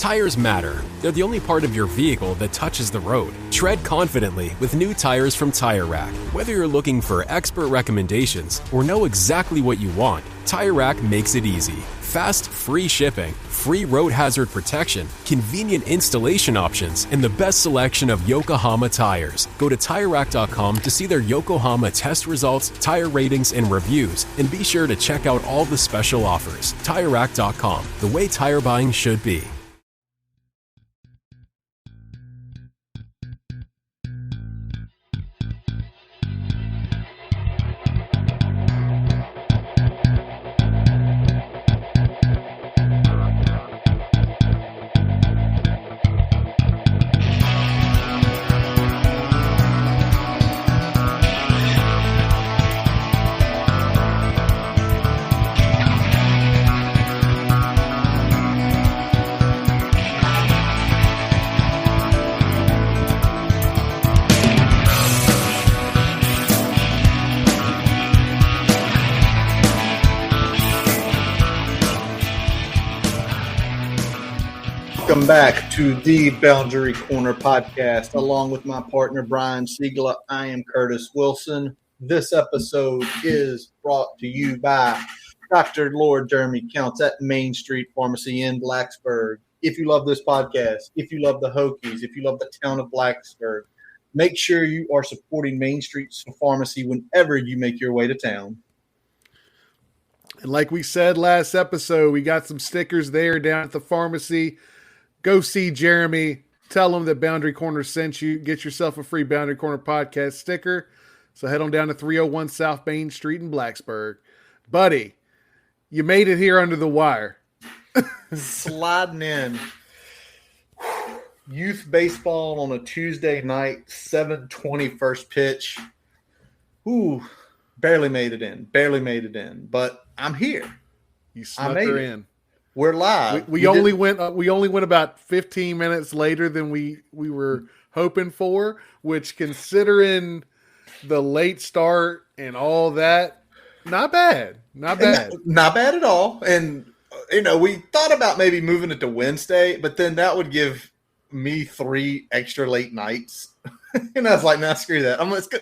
Tires matter. They're the only part of your vehicle that touches the road. Tread confidently with new tires from Tire Rack. Whether you're looking for expert recommendations or know exactly what you want, Tire Rack makes it easy. Fast, free shipping, free road hazard protection, convenient installation options, and the best selection of Yokohama tires. Go to TireRack.com to see their Yokohama test results, tire ratings, and reviews, and be sure to check out all the special offers. TireRack.com, the way tire buying should be. Welcome back to the Boundary Corner podcast. Along with my partner, Brian Siegler, I am Curtis Wilson. This episode is brought to you by Dr. Lord Jeremy Counts at Main Street Pharmacy in Blacksburg. If you love this podcast, if you love the Hokies, if you love the town of Blacksburg, make sure you are supporting Main Street Pharmacy whenever you make your way to town. And like we said last episode, we got some stickers there down at the pharmacy. Go see Jeremy. Tell him that Boundary Corner sent you. Get yourself a free Boundary Corner podcast sticker. So head on down to 301 South Main Street in Blacksburg. Buddy, you made it here under the wire. Sliding in. Youth baseball on a Tuesday night, 7:20 first pitch. Ooh, barely made it in. But I'm here. You snuck her in. We're live. We only went about 15 minutes later than we were hoping for, which, considering the late start and all that, not bad. Not bad at all. And we thought about maybe moving it to Wednesday, but then that would give me 3 extra late nights. And I was like, nah, screw that.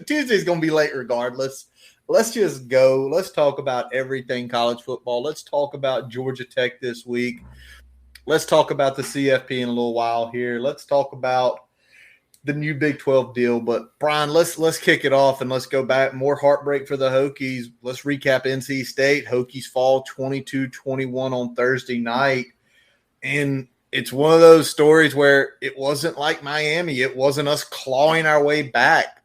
Tuesday's going to be late regardless. Let's just go. Let's talk about everything college football. Let's talk about Georgia Tech this week. Let's talk about the CFP in a little while here. Let's talk about the new Big 12 deal. But, Brian, let's kick it off and let's go back. More heartbreak for the Hokies. Let's recap NC State. Hokies fall 22-21 on Thursday night. And it's one of those stories where it wasn't like Miami. It wasn't us clawing our way back.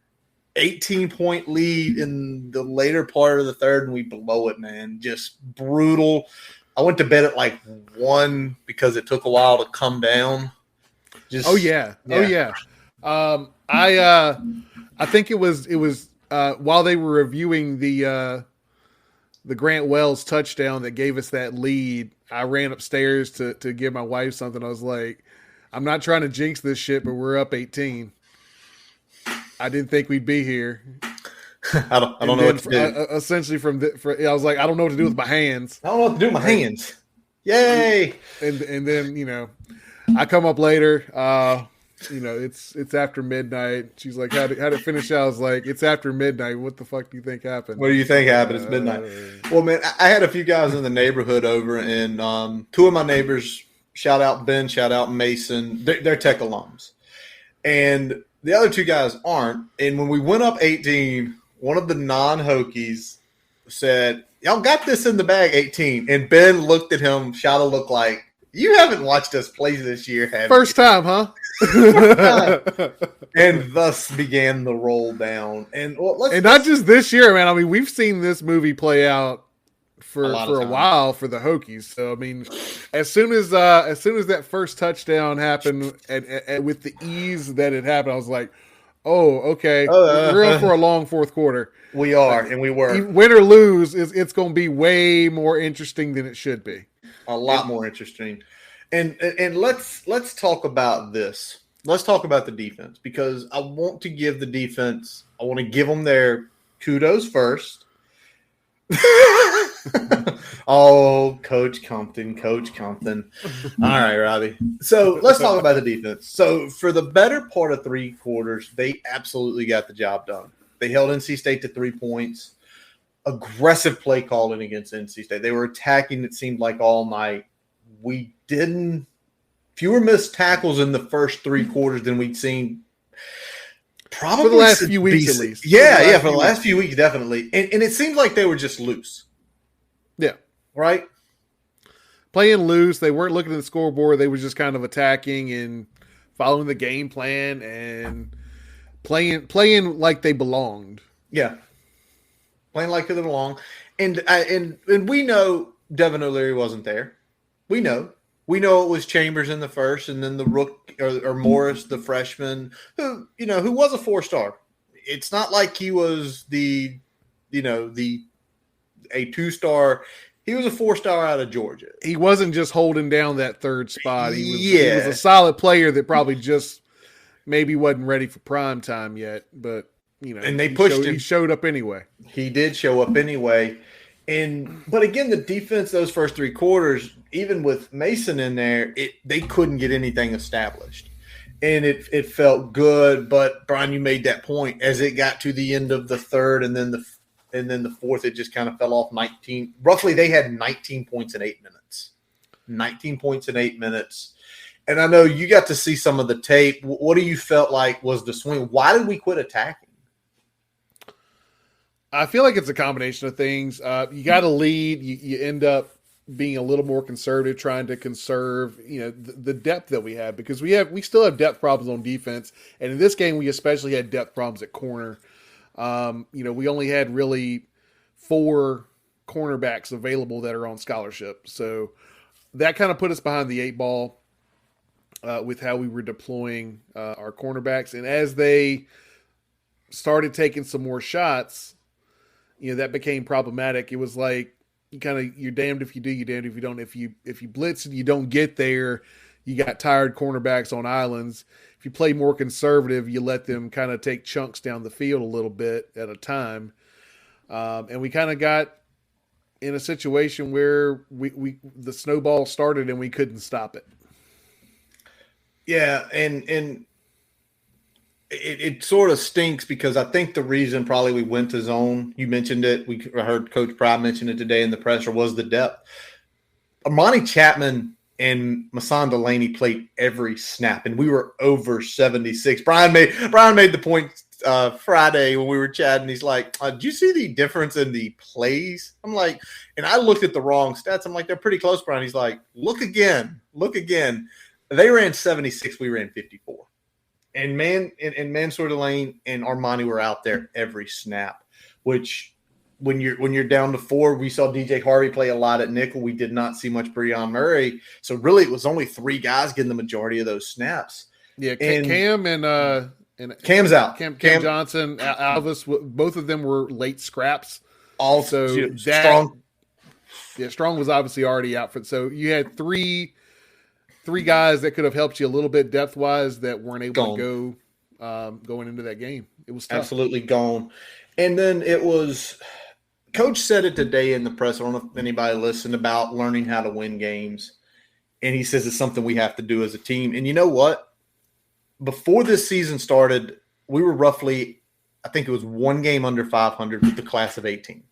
18-point lead in the later part of the third, and we blow it, man. Just brutal. I went to bed at like 1 because it took a while to come down. I think it was while they were reviewing the Grant Wells touchdown that gave us that lead. I ran upstairs to give my wife something. I was like, I'm not trying to jinx this shit, but we're up 18. I didn't think we'd be here. I don't know what to do. Essentially, I was like, I don't know what to do with my hands. I don't know what to do with my hands. Yay! And then I come up later. It's after midnight. She's like, how'd it finish out? I was like, it's after midnight. What the fuck do you think happened? What do you think happened? It's midnight. Well, man, I had a few guys in the neighborhood over, and 2 of my neighbors, shout out Ben, shout out Mason, they're Tech alums. And the other 2 guys aren't. And when we went up 18, one of the non-Hokies said, y'all got this in the bag, 18. And Ben looked at him, shot a look like, you haven't watched us play this year, have First you? time, huh? And thus began the roll down. And not just this year, man. I mean, we've seen this movie play out for a while for the Hokies. So I mean, as soon as that first touchdown happened, and with the ease that it happened, I was like, "Oh, okay, we're in for a long fourth quarter." We are, and we were. Win or lose, it's going to be way more interesting than it should be. A lot more interesting. And let's talk about this. Let's talk about the defense, because I want to give the defense. I want to give them their kudos first. Oh, Coach Compton. All right, Robbie. So let's talk about the defense. So for the better part of 3 quarters, they absolutely got the job done. They held NC State to 3 points. Aggressive play calling against NC State. They were attacking, it seemed like, all night. We didn't – fewer missed tackles in the first 3 quarters than we'd seen probably for the last few weeks at least. Yeah, for the last few weeks, definitely. And it seemed like they were just loose. Yeah. Right? Playing loose. They weren't looking at the scoreboard. They were just kind of attacking and following the game plan and playing like they belonged. Yeah. Playing like they belong. And we know Devin O'Leary wasn't there. We know it was Chambers in the first, and then the rook or Morris, the freshman, who was a 4-star. It's not like he was a 2-star. He was a 4-star out of Georgia. He wasn't just holding down that third spot. He was a solid player that probably just maybe wasn't ready for prime time yet, but and they pushed him. He showed up anyway. He did show up anyway. But again, the defense those first 3 quarters, even with Mason in there, they couldn't get anything established. And it felt good, but Brian, you made that point. As it got to the end of the third and then the fourth, it just kind of fell off 19. Roughly, they had 19 points in 8 minutes. 19 points in 8 minutes. And I know you got to see some of the tape. What do you felt like was the swing? Why did we quit attacking? I feel like it's a combination of things. You got to lead. You end up being a little more conservative, trying to conserve, the depth that we have, because we still have depth problems on defense, and in this game we especially had depth problems at corner. We only had really 4 cornerbacks available that are on scholarship, so that kind of put us behind the 8 ball with how we were deploying our cornerbacks, and as they started taking some more shots, that became problematic. It was like you're damned if you do, you're damned if you don't. If you blitz and you don't get there, you got tired cornerbacks on islands. If you play more conservative, you let them kind of take chunks down the field a little bit at a time. And we kind of got in a situation where the snowball started and we couldn't stop it. Yeah, and it sort of stinks because I think the reason probably we went to zone, you mentioned it, I heard Coach Pride mention it today in the presser, was the depth. Amani Chapman and Masan Delaney played every snap, and we were over 76. Brian made the point Friday when we were chatting. He's like, did you see the difference in the plays? I'm like, and I looked at the wrong stats. I'm like, they're pretty close, Brian. He's like, look again. They ran 76. We ran 54. And Mansour Delane and Armani were out there every snap, which when you're down to 4, we saw DJ Harvey play a lot at nickel. We did not see much Breon Murray. So really it was only 3 guys getting the majority of those snaps. Yeah, Cam and Cam's out. Cam Johnson, Alvis, both of them were late scraps. Also, Strong. Yeah, Strong was obviously already out for. So you had three guys that could have helped you a little bit depth wise that weren't able to go going into that game. It was tough. Absolutely gone. And then it was. Coach said it today in the press. I don't know if anybody listened about learning how to win games. And he says it's something we have to do as a team. And you know what? Before this season started, we were roughly, I think it was 1 game under 500 with the class of 18.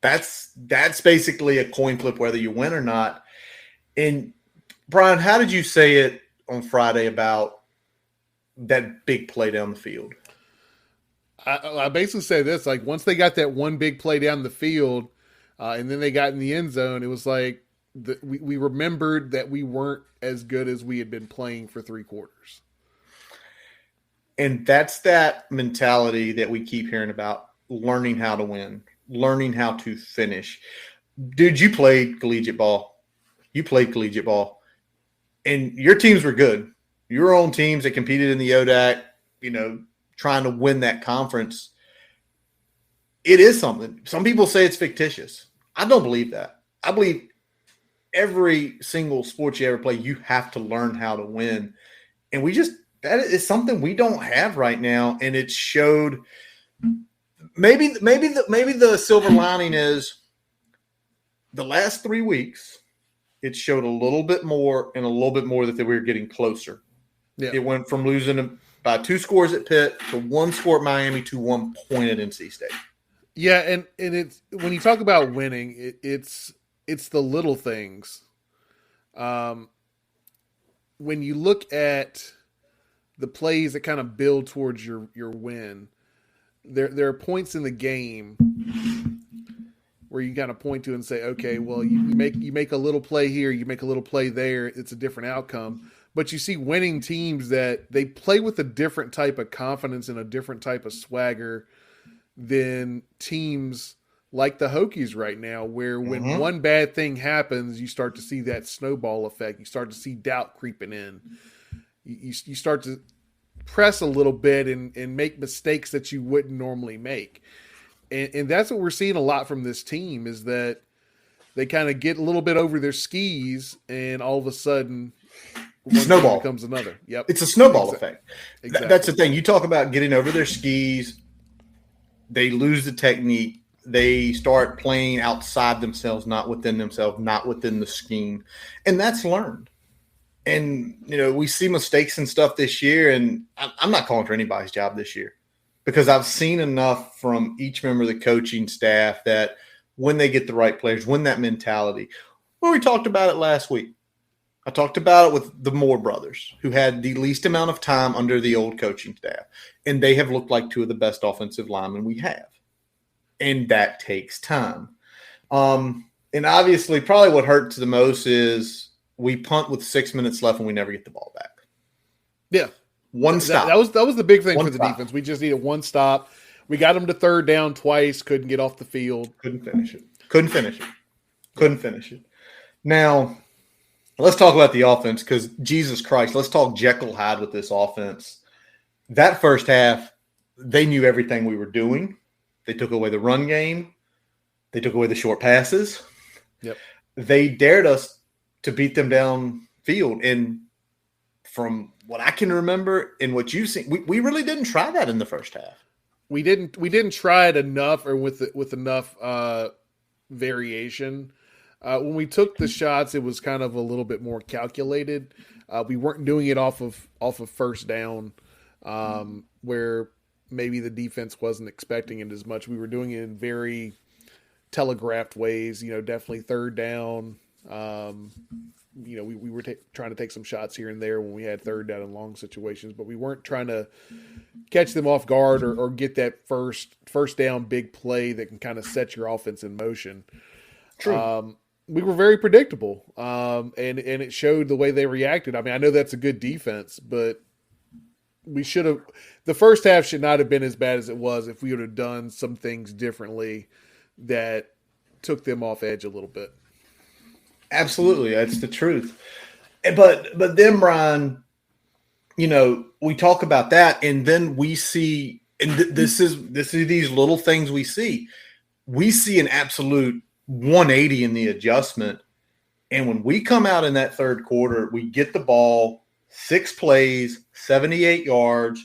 That's basically a coin flip whether you win or not. And, Brian, how did you say it on Friday about that big play down the field? I basically said this, like once they got that one big play down the field and then they got in the end zone, it was like we remembered that we weren't as good as we had been playing for 3 quarters. And that's that mentality that we keep hearing about, learning how to win, learning how to finish. Dude, you played collegiate ball. And your teams were good. Your own teams that competed in the ODAC, trying to win that conference. It is something. Some people say it's fictitious. I don't believe that. I believe every single sport you ever play, you have to learn how to win. And that is something we don't have right now. And it showed maybe the silver lining is the last 3 weeks, it showed a little bit more and a little bit more that we were getting closer. Yeah. It went from losing by 2 scores at Pitt to 1 score at Miami to 1 point at NC State. Yeah, and it's when you talk about winning, it's the little things. When you look at the plays that kind of build towards your win, there are points in the game where you kind of point to and say, okay, well, you make a little play here, you make a little play there, it's a different outcome. But you see winning teams that they play with a different type of confidence and a different type of swagger than teams like the Hokies right now, where when one bad thing happens, you start to see that snowball effect. You start to see doubt creeping in. You start to press a little bit and make mistakes that you wouldn't normally make. And that's what we're seeing a lot from this team, is that they kind of get a little bit over their skis, and all of a sudden one snowball becomes another. Yep. It's a snowball effect. Exactly. That's the thing. You talk about getting over their skis. They lose the technique. They start playing outside themselves, not within themselves, not within the scheme. And that's learned. And, we see mistakes and stuff this year, and I'm not calling for anybody's job this year, because I've seen enough from each member of the coaching staff that when they get the right players, when that mentality, well, we talked about it last week. I talked about it with the Moore brothers, who had the least amount of time under the old coaching staff, and they have looked like two of the best offensive linemen we have. And that takes time. And obviously, probably what hurts the most is we punt with 6 minutes left and we never get the ball back. Yeah. One stop. That was the big thing for the stop. defense. We just needed one stop. We got them to third down twice, couldn't get off the field. Couldn't finish it. Now, let's talk about the offense, because Jesus Christ, let's talk Jekyll Hyde with this offense. That first half, they knew everything we were doing. They took away the run game. They took away the short passes. Yep. They dared us to beat them downfield. And from what I can remember and what you've seen, we really didn't try that in the first half. We didn't try it enough, or with enough variation. When we took the shots, it was kind of a little bit more calculated. We weren't doing it off of first down, where maybe the defense wasn't expecting it as much. We were doing it in very telegraphed ways. Definitely third down. We were trying to take some shots here and there when we had third down and long situations, but we weren't trying to catch them off guard or get that first down big play that can kind of set your offense in motion. True. We were very predictable, and it showed the way they reacted. I mean, I know that's a good defense, but we should have – the first half should not have been as bad as it was if we would have done some things differently that took them off edge a little bit. Absolutely. That's the truth. But then, Brian, we talk about that, and then we see – and this is these little things we see. We see an absolute 180 in the adjustment. And when we come out in that third quarter, we get the ball, 6 plays, 78 yards,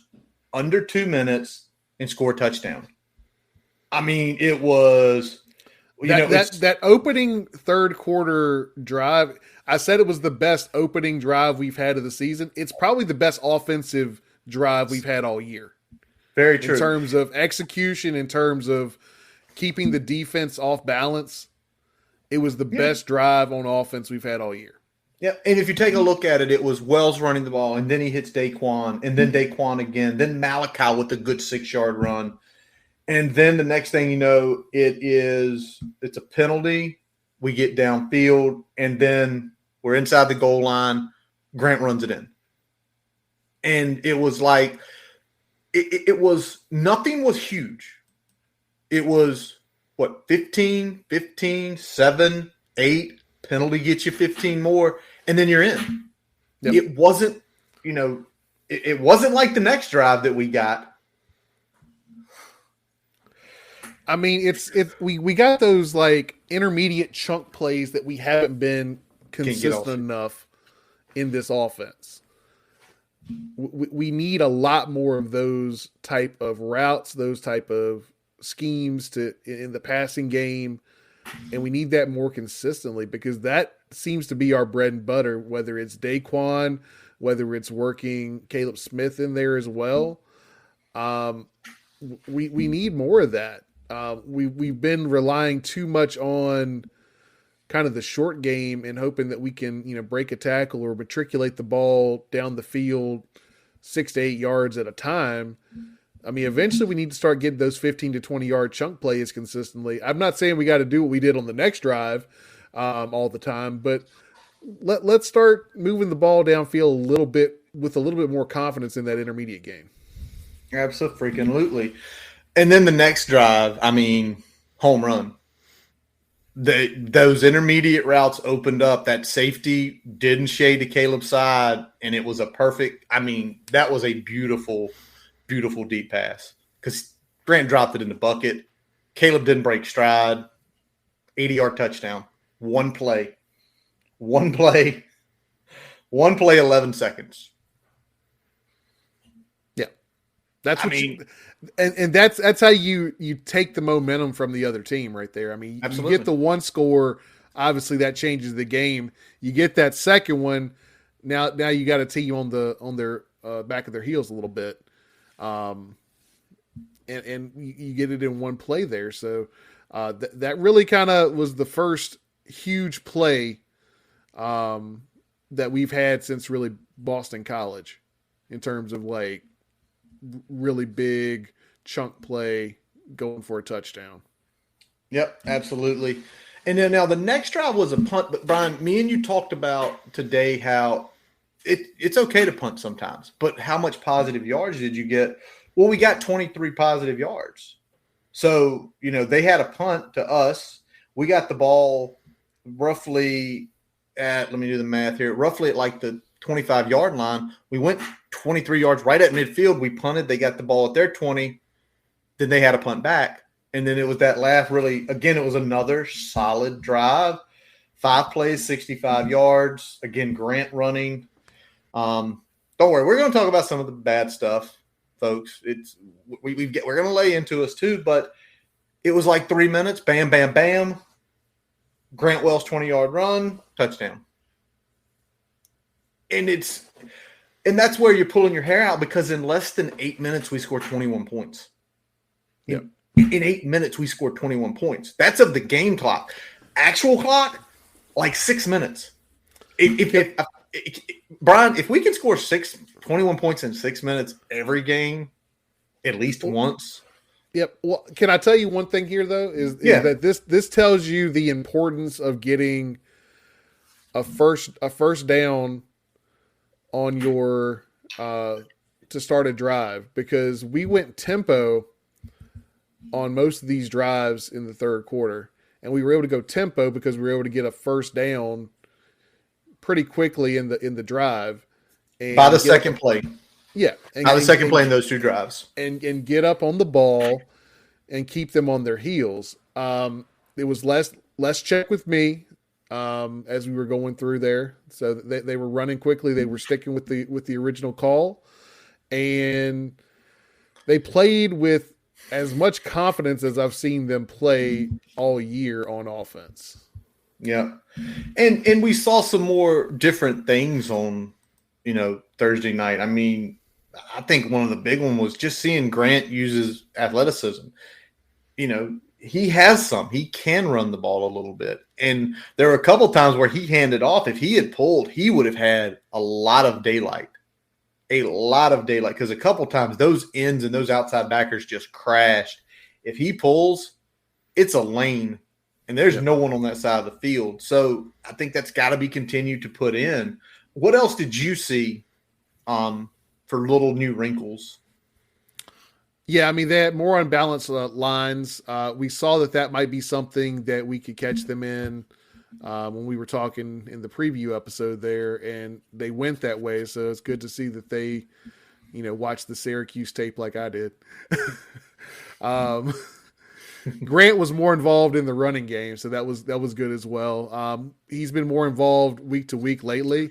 under 2 minutes, and score a touchdown. I mean, it was that opening third quarter drive. I said it was the best opening drive we've had of the season. It's probably the best offensive drive we've had all year. Very true. In terms of execution, in terms of keeping the defense off balance, it was the best drive on offense we've had all year. Yeah, and if you take a look at it, it was Wells running the ball, and then he hits Daquan, and then Daquan again, then Malachi with a good 6-yard run. And then the next thing you know, it's a penalty. We get downfield, and then we're inside the goal line. Grant runs it in. And it was like it was – nothing was huge. It was, 15, 7, 8, penalty gets you 15 more, and then you're in. Yep. It wasn't, it wasn't like the next drive that we got. I mean, we got those like intermediate chunk plays that we haven't been consistent enough in this offense. We need a lot more of those type of routes, those type of schemes in the passing game. and we need that more consistently because that seems to be our bread and butter, whether it's Daquan, whether it's working Caleb Smith in there as well. We need more of that. We've been relying too much on kind of the short game and hoping that we can, break a tackle or matriculate the ball down the field 6 to 8 yards at a time. I mean, eventually we need to start getting those 15 to 20 yard chunk plays consistently. I'm not saying we got to do what we did on the next drive all the time, but let's start moving the ball downfield a little bit with a little bit more confidence in that intermediate game. Absolutely. And then the next drive, I mean, home run. Those intermediate routes opened up. That safety didn't shade to Caleb's side, and it was a perfect – I mean, that was a beautiful, beautiful deep pass because Grant dropped it in the bucket. Caleb didn't break stride. 80-yard touchdown. One play, 11 seconds. Yeah. That's what and that's how you take the momentum from the other team right there. I mean, absolutely. You get the one score, obviously that changes the game. You get that second one, now you got a team on their back of their heels a little bit. And you get it in one play there. So that really kind of was the first huge play that we've had since really Boston College in terms of like really big chunk play going for a touchdown. Yep, absolutely. And then now the next drive was a punt, but Brian, me and you talked about today how it's okay to punt sometimes, but how much positive yards did you get? Well, we got 23 positive yards. So, they had a punt to us. We got the ball roughly let me do the math here, roughly at like the 25-yard line. We went 23 yards right at midfield. We punted. They got the ball at their 20. Then they had a punt back. And then it was that last really, again, it was another solid drive. 5 plays, 65 yards. Again, Grant running. Don't worry. We're going to talk about some of the bad stuff, folks. We're going to lay into us too, but it was like 3 minutes. Bam, bam, bam. Grant Wells 20-yard run, touchdown. And that's where you're pulling your hair out because in less than 8 minutes, we scored 21 points. Yep. In 8 minutes, we scored 21 points. That's of the game clock. Actual clock, like 6 minutes. Brian, if we can score 21 points in 6 minutes every game, at least once. Yep. Well, can I tell you one thing here though? Is that this tells you the importance of getting a first down on your to start a drive because we went tempo on most of these drives in the third quarter, and we were able to go tempo because we were able to get a first down pretty quickly in the drive. And by the second play. Yeah. By the second play in those two drives. And get up on the ball and keep them on their heels. It was less check with me as we were going through there. So they were running quickly. They were sticking with the original call. And they played with as much confidence as I've seen them play all year on offense. Yeah. And we saw some more different things on, Thursday night. I mean, I think one of the big one was just seeing Grant uses athleticism. He has some. He can run the ball a little bit. And there were a couple times where he handed off. If he had pulled, he would have had a lot of daylight. Because a couple times those ends and those outside backers just crashed. If he pulls, it's a lane. And there's no one on that side of the field. So I think that's got to be continued to put in. What else did you see for little new wrinkles? Yeah, I mean, they had more unbalanced lines. We saw that might be something that we could catch them in when we were talking in the preview episode there, and they went that way. So it's good to see that they, watched the Syracuse tape like I did. Grant was more involved in the running game, so that was good as well. He's been more involved week to week lately.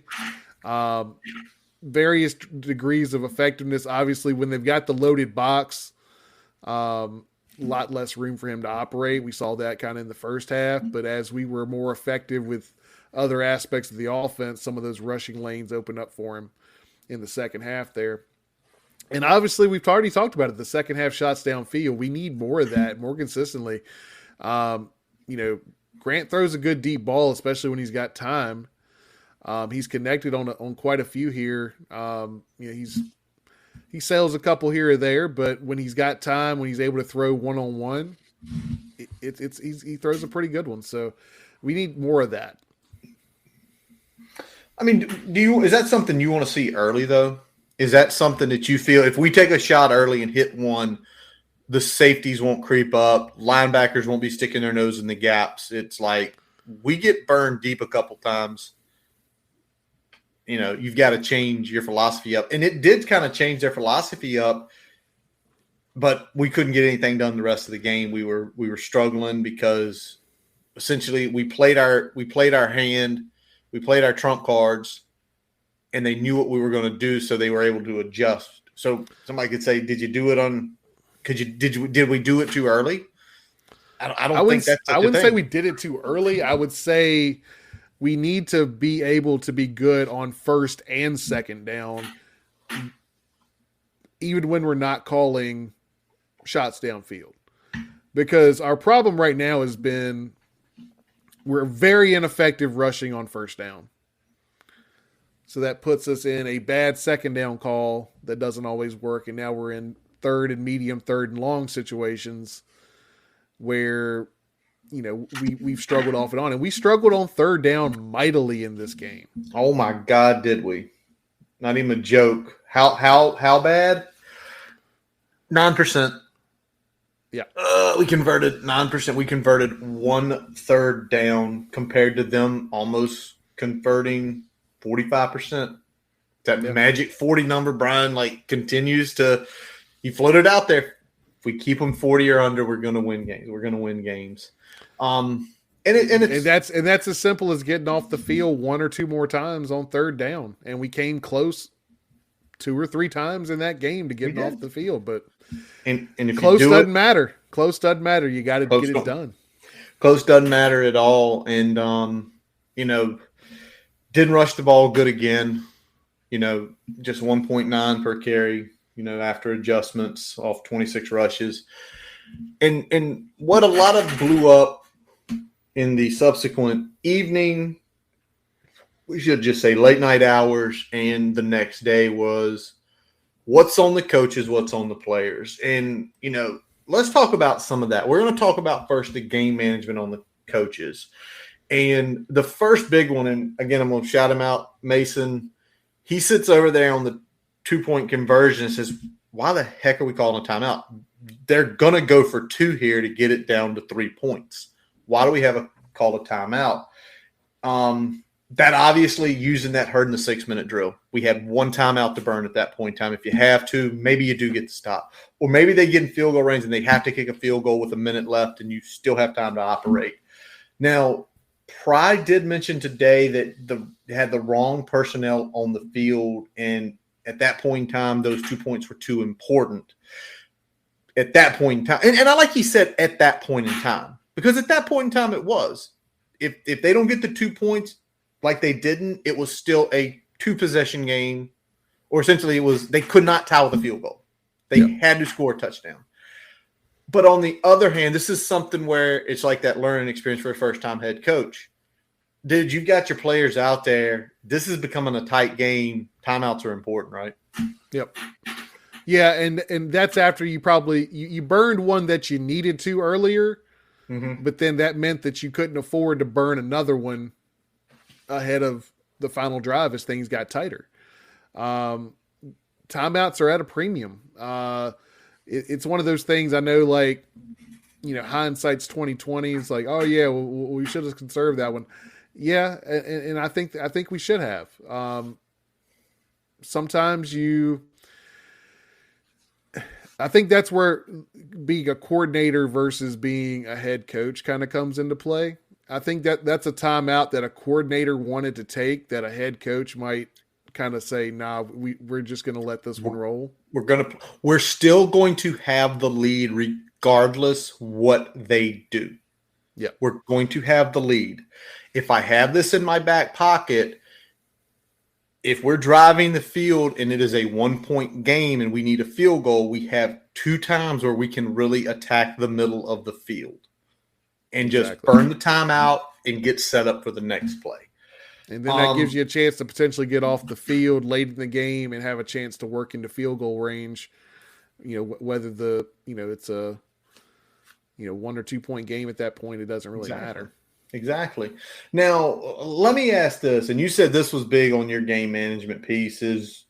Various degrees of effectiveness. Obviously, when they've got the loaded box, lot less room for him to operate. We saw that kind of in the first half, but as we were more effective with other aspects of the offense, some of those rushing lanes opened up for him in the second half there. And obviously, we've already talked about it. The second half shots downfield, we need more of that, more consistently. Grant throws a good deep ball, especially when he's got time. He's connected on quite a few here. He sails a couple here or there, but when he's got time, when he's able to throw one-on-one, he throws a pretty good one. So we need more of that. I mean, is that something you want to see early, though? Is that something that you feel if we take a shot early and hit one, the safeties won't creep up, linebackers won't be sticking their nose in the gaps? It's like we get burned deep a couple times. You've got to change your philosophy up. And it did kind of change their philosophy up, but we couldn't get anything done the rest of the game. We were struggling because essentially we played our hand, we played our trump cards, and they knew what we were going to do, so they were able to adjust. So somebody could say, "Did you do it on? Did we do it too early?" I wouldn't say we did it too early. I would say we need to be able to be good on first and second down, even when we're not calling shots downfield. Because our problem right now has been we're very ineffective rushing on first down. So that puts us in a bad second down call that doesn't always work. And now we're in third and medium, third and long situations where we've struggled off and on. And we struggled on third down mightily in this game. Oh, my God, did we? Not even a joke. How bad? 9%. Yeah. We converted 9%. We converted 1/3 down compared to them almost converting 45%. That magic 40 number, Brian, continues to – he floated out there. If we keep them 40 or under, we're going to win games. And that's as simple as getting off the field one or two more times on third down. And we came close 2 or 3 times in that game to getting off the field. But and if close doesn't matter. Close doesn't matter. You got to get it done. Close doesn't matter at all. And, didn't rush the ball good again. Just 1.9 per carry, after adjustments off 26 rushes. And what a lot of blew up in the subsequent evening, we should just say late night hours and the next day, was what's on the coaches, what's on the players. And, let's talk about some of that. We're going to talk about first the game management on the coaches. And the first big one, and again, I'm going to shout him out, Mason. He sits over there on the 2-point conversion and says, why the heck are we calling a timeout? They're going to go for 2 here to get it down to 3 points. Why do we have a call a timeout? That obviously using that hurt in the 6-minute drill. We had 1 timeout to burn at that point in time. If you have to, maybe you do get to stop. Or maybe they get in field goal range and they have to kick a field goal with a minute left and you still have time to operate. Now, Pride did mention today that they had the wrong personnel on the field, and at that point in time, those 2 points were too important. At that point in time, and I like he said at that point in time, because at that point in time it was. If they don't get the 2 points like they didn't, it was still a 2-possession game, or essentially they could not tie with a field goal. They had to score a touchdown. But on the other hand, this is something where it's like that learning experience for a first-time head coach. Dude, you've got your players out there. This is becoming a tight game. Timeouts are important, right? Yep. Yeah, and that's after you probably you burned one that you needed to earlier, but then that meant that you couldn't afford to burn another one ahead of the final drive as things got tighter. Timeouts are at a premium. It's one of those things I know, hindsight's 2020. It's like, oh yeah, we should have conserved that one. Yeah, and I think we should have. Sometimes I think that's where being a coordinator versus being a head coach kind of comes into play. I think that's a timeout that a coordinator wanted to take that a head coach might kind of say, nah, we're just going to let this one roll. We're still going to have the lead regardless what they do. Yeah. We're going to have the lead. If I have this in my back pocket, if we're driving the field and it is a 1-point game and we need a field goal, we have 2 times where we can really attack the middle of the field and just burn the time out and get set up for the next play. And then that gives you a chance to potentially get off the field late in the game and have a chance to work into field goal range. Whether it's a 1 or 2 point game at that point, it doesn't really matter. Exactly. Now, let me ask this, and you said this was big on your game management piece, is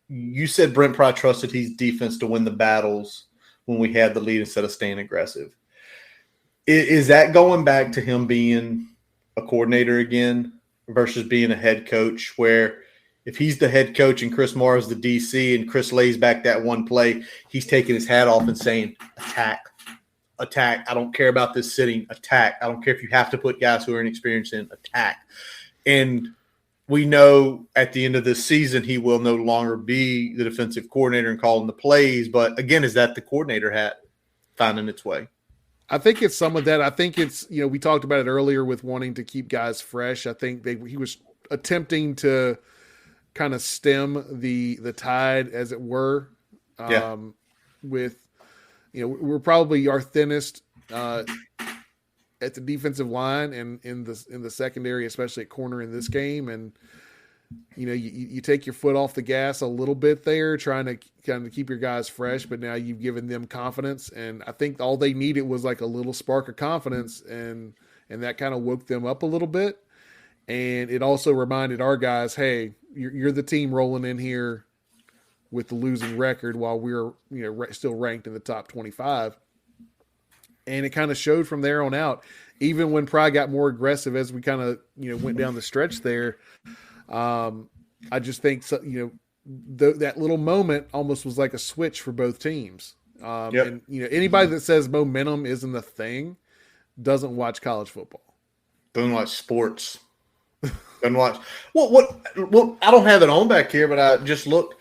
you said Brent Pry trusted his defense to win the battles when we had the lead instead of staying aggressive. Is that going back to him being a coordinator again versus being a head coach, where if he's the head coach and Chris Morris the DC and Chris lays back that one play, he's taking his hat off and saying, attack. I don't care about this sitting. Attack. I don't care if you have to put guys who are inexperienced in. Attack. And we know at the end of this season he will no longer be the defensive coordinator and calling the plays. But again, is that the coordinator hat finding its way? I think it's some of that. I think it's, we talked about it earlier with wanting to keep guys fresh. I think he was attempting to kind of stem the tide, as it were, with, we're probably our thinnest at the defensive line and in the secondary, especially at corner in this game. And, you take your foot off the gas a little bit there, trying to kind of keep your guys fresh, but now you've given them confidence. And I think all they needed was like a little spark of confidence, and that kind of woke them up a little bit. And it also reminded our guys, hey, you're the team rolling in here with the losing record while we're still ranked in the top 25. And it kind of showed from there on out. Even when Pry got more aggressive as we kind of went down the stretch there, I just think that little moment almost was like a switch for both teams. And anybody that says momentum isn't a thing doesn't watch college football. Doesn't watch sports. Doesn't watch. Well, I don't have it on back here, but I just looked.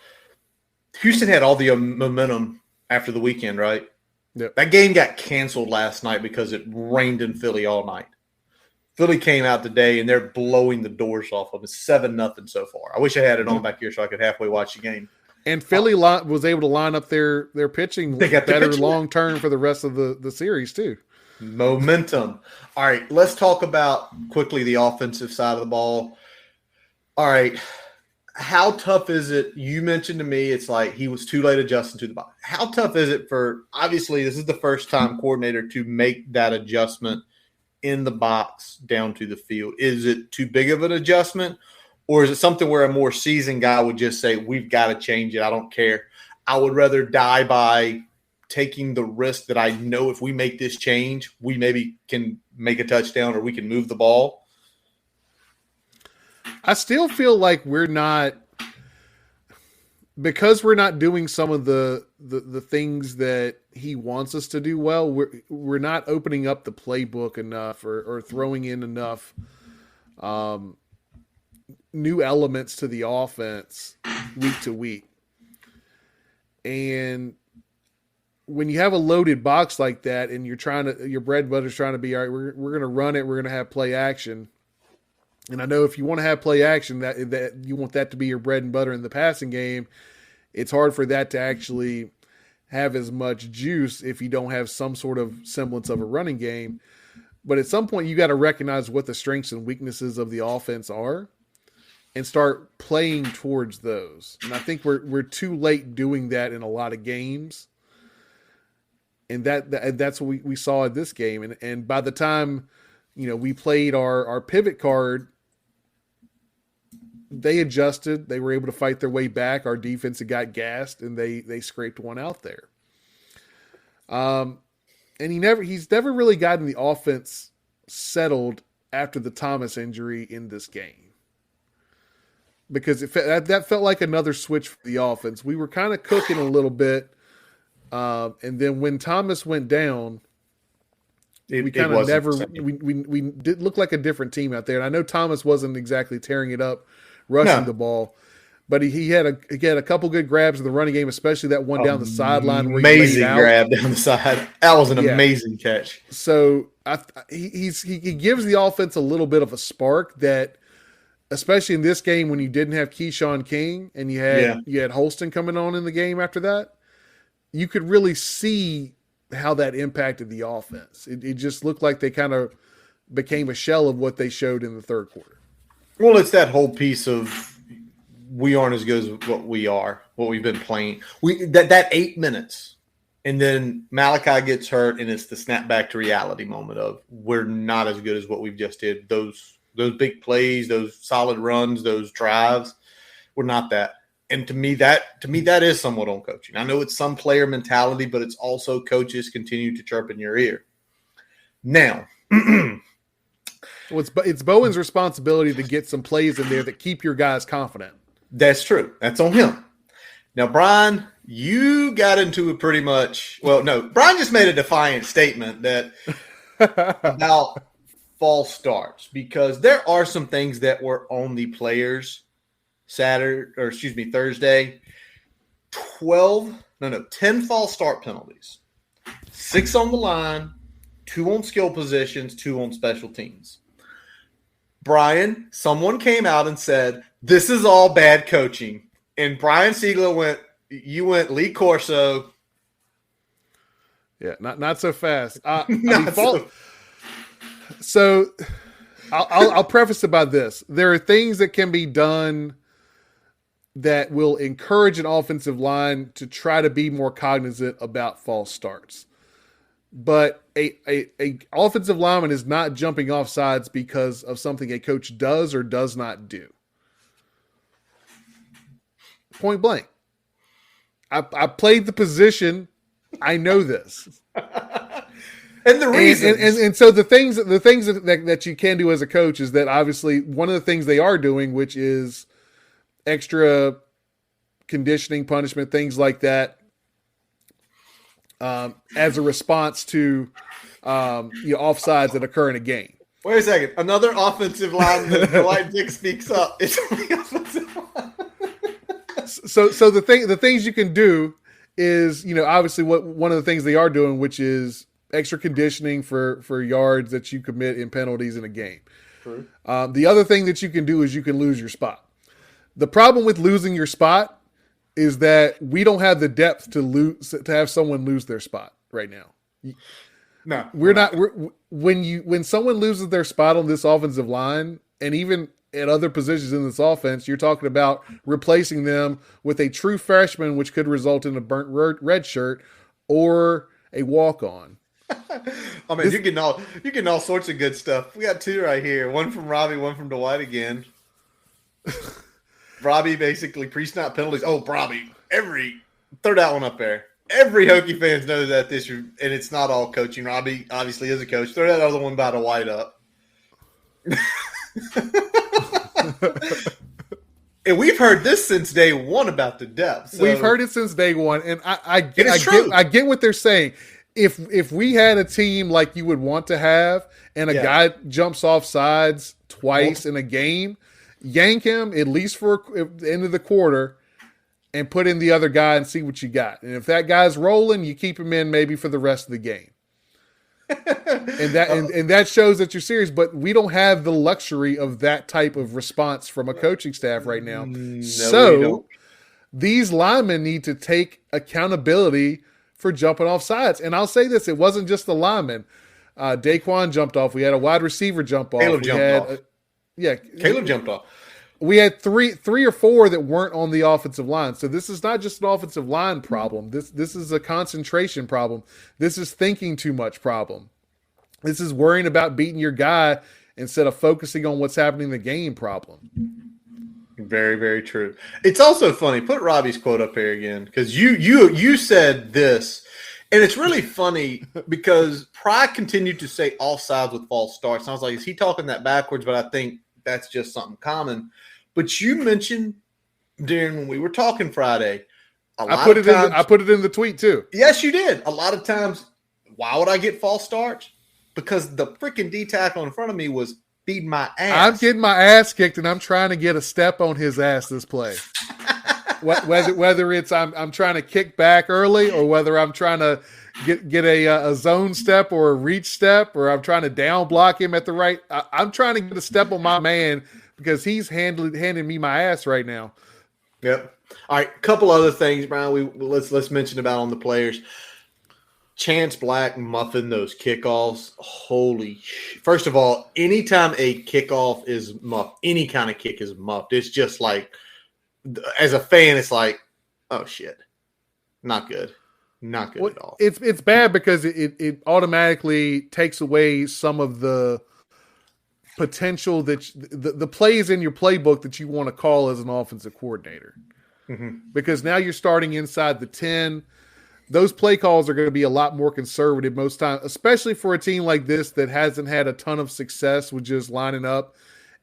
Houston had all the momentum after the weekend, right? Yep. That game got canceled last night because it rained in Philly all night. Philly came out today, and they're blowing the doors off of it. 7-0 so far. I wish I had it on back here so I could halfway watch the game. And Philly was able to line up their pitching better long-term for the rest of the series, too. Momentum. All right, let's talk about quickly the offensive side of the ball. All right, how tough is it? You mentioned to me it's like he was too late adjusting to the box. How tough is it for – obviously, this is the first-time coordinator to make that adjustment in the box down to the field. Is it too big of an adjustment, or is it something where a more seasoned guy would just say, we've got to change it, I don't care. I would rather die by taking the risk that I know if we make this change, we maybe can make a touchdown or we can move the ball? I still feel like we're not – because we're not doing some of the things that he wants us to do well, we're not opening up the playbook enough or throwing in enough new elements to the offense week to week. And when you have a loaded box like that and your bread and butter's trying to be, all right, we're going to run it, we're going to have play action. And I know if you want to have play action, that you want that to be your bread and butter in the passing game, it's hard for that to actually have as much juice if you don't have some sort of semblance of a running game. But at some point, you got to recognize what the strengths and weaknesses of the offense are and start playing towards those. And I think we're too late doing that in a lot of games. And that's what we saw in this game. And by the time, we played our pivot card, they adjusted. They were able to fight their way back. Our defense had got gassed, and they scraped one out there. And he's never really gotten the offense settled after the Thomas injury in this game, because that felt like another switch for the offense. We were kind of cooking a little bit, and then when Thomas went down, we kind of never we did look like a different team out there. And I know Thomas wasn't exactly tearing it up rushing the ball, but he had a couple good grabs in the running game, especially that one down the sideline. Amazing grab down the side. That was an amazing catch. So he gives the offense a little bit of a spark that, especially in this game when you didn't have Keyshawn King and you had Holston coming on in the game after that, you could really see how that impacted the offense. It just looked like they kind of became a shell of what they showed in the third quarter. Well, it's that whole piece of we aren't as good as what we've been playing. That 8 minutes, and then Malachi gets hurt, and it's the snap back to reality moment of we're not as good as what we've just did. Those big plays, those solid runs, those drives, we're not that. And to me, that is somewhat on coaching. I know it's some player mentality, but it's also coaches continue to chirp in your ear. Now, well, it's Bowen's responsibility to get some plays in there that keep your guys confident. That's true. That's on him. Now, Brian, you got into it pretty much. Well, no, Brian just made a defiant statement that about false starts, because there are some things that were on the players Thursday. 10 false start penalties, 6 on the line, 2 on skill positions, 2 on special teams. Brian, someone came out and said, this is all bad coaching. And Brian Siegler went Lee Corso. Yeah, not so fast. So I'll preface it by this. There are things that can be done that will encourage an offensive line to try to be more cognizant about false starts. But a offensive lineman is not jumping off sides because of something a coach does or does not do. Point blank. I played the position. I know this. And the reason, and so the things that you can do as a coach is that obviously one of the things they are doing, which is extra conditioning, punishment, things like that, as a response to offsides that occur in a game. Wait a second. Another offensive lineman, Dwight Dick speaks up. It's on the offensive line. So the things you can do is, obviously one of the things they are doing, which is extra conditioning for yards that you commit in penalties in a game. True. The other thing that you can do is you can lose your spot. The problem with losing your spot is that we don't have the depth to have someone lose their spot right now. No, when someone loses their spot on this offensive line, and even at other positions in this offense, you're talking about replacing them with a true freshman, which could result in a burnt red shirt or a walk-on. I mean, you're getting all sorts of good stuff. We got 2 right here. One from Robbie, one from Dwight again. Robbie basically pre-snap penalties. Oh, Robbie, throw that one up there. Every Hokie fans knows that this year, and it's not all coaching. Robbie obviously is a coach. Throw that other one by the White up. And we've heard this since day one about the depth. So. We've heard it since day one, and I get what they're saying. If we had a team like you would want to have, and a guy jumps off sides twice in a game, yank him at least for the end of the quarter and put in the other guy and see what you got. And if that guy's rolling, you keep him in maybe for the rest of the game. and that shows that you're serious, but we don't have the luxury of that type of response from a coaching staff right now. No, so these linemen need to take accountability for jumping off sides. And I'll say this, it wasn't just the linemen. Daquan jumped off. We had a wide receiver jump off. Caleb jumped off. Caleb jumped off. We had three or four that weren't on the offensive line. So this is not just an offensive line problem. This is a concentration problem. This is thinking too much problem. This is worrying about beating your guy instead of focusing on what's happening in the game problem. Very, very true. It's also funny. Put Robbie's quote up here again, because you said this, and it's really funny because Pry continued to say offsides with false starts. And I was like, is he talking that backwards? But I think that's just something common. But you mentioned during when we were talking Friday, I put it in the tweet too. Yes, you did. A lot of times, why would I get false starts? Because the freaking D tackle in front of me was feed my I'm ass. getting my ass kicked, and I'm trying to get a step on his ass this play. Whether it's I'm trying to kick back early, or whether I'm trying to get a zone step or a reach step, or I'm trying to down block him at the right. I'm trying to get a step on my man because he's handing me my ass right now. Yep. All right, couple other things, Brian. Let's mention about on the players. Chance Black muffing those kickoffs. First of all, anytime a kickoff is muffed, any kind of kick is muffed. It's just like, as a fan, it's like, oh shit, not good, not good at all. It's bad because it automatically takes away some of the potential that the plays in your playbook that you want to call as an offensive coordinator. Mm-hmm. Because now you're starting inside the 10. Those play calls are going to be a lot more conservative most times, especially for a team like this that hasn't had a ton of success with just lining up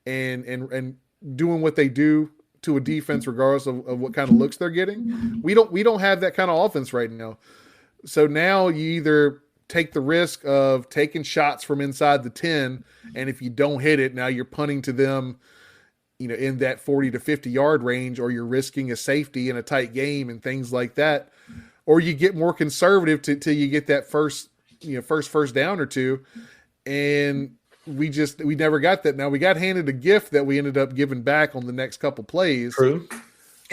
and doing what they do to a defense regardless of what kind of looks they're getting. We don't have that kind of offense right now. So now you either take the risk of taking shots from inside the 10, and if you don't hit it, now you're punting to them, in that 40 to 50 yard range, or you're risking a safety in a tight game and things like that. Or you get more conservative till you get that first down or two. And we never got that. Now we got handed a gift that we ended up giving back on the next couple plays. True.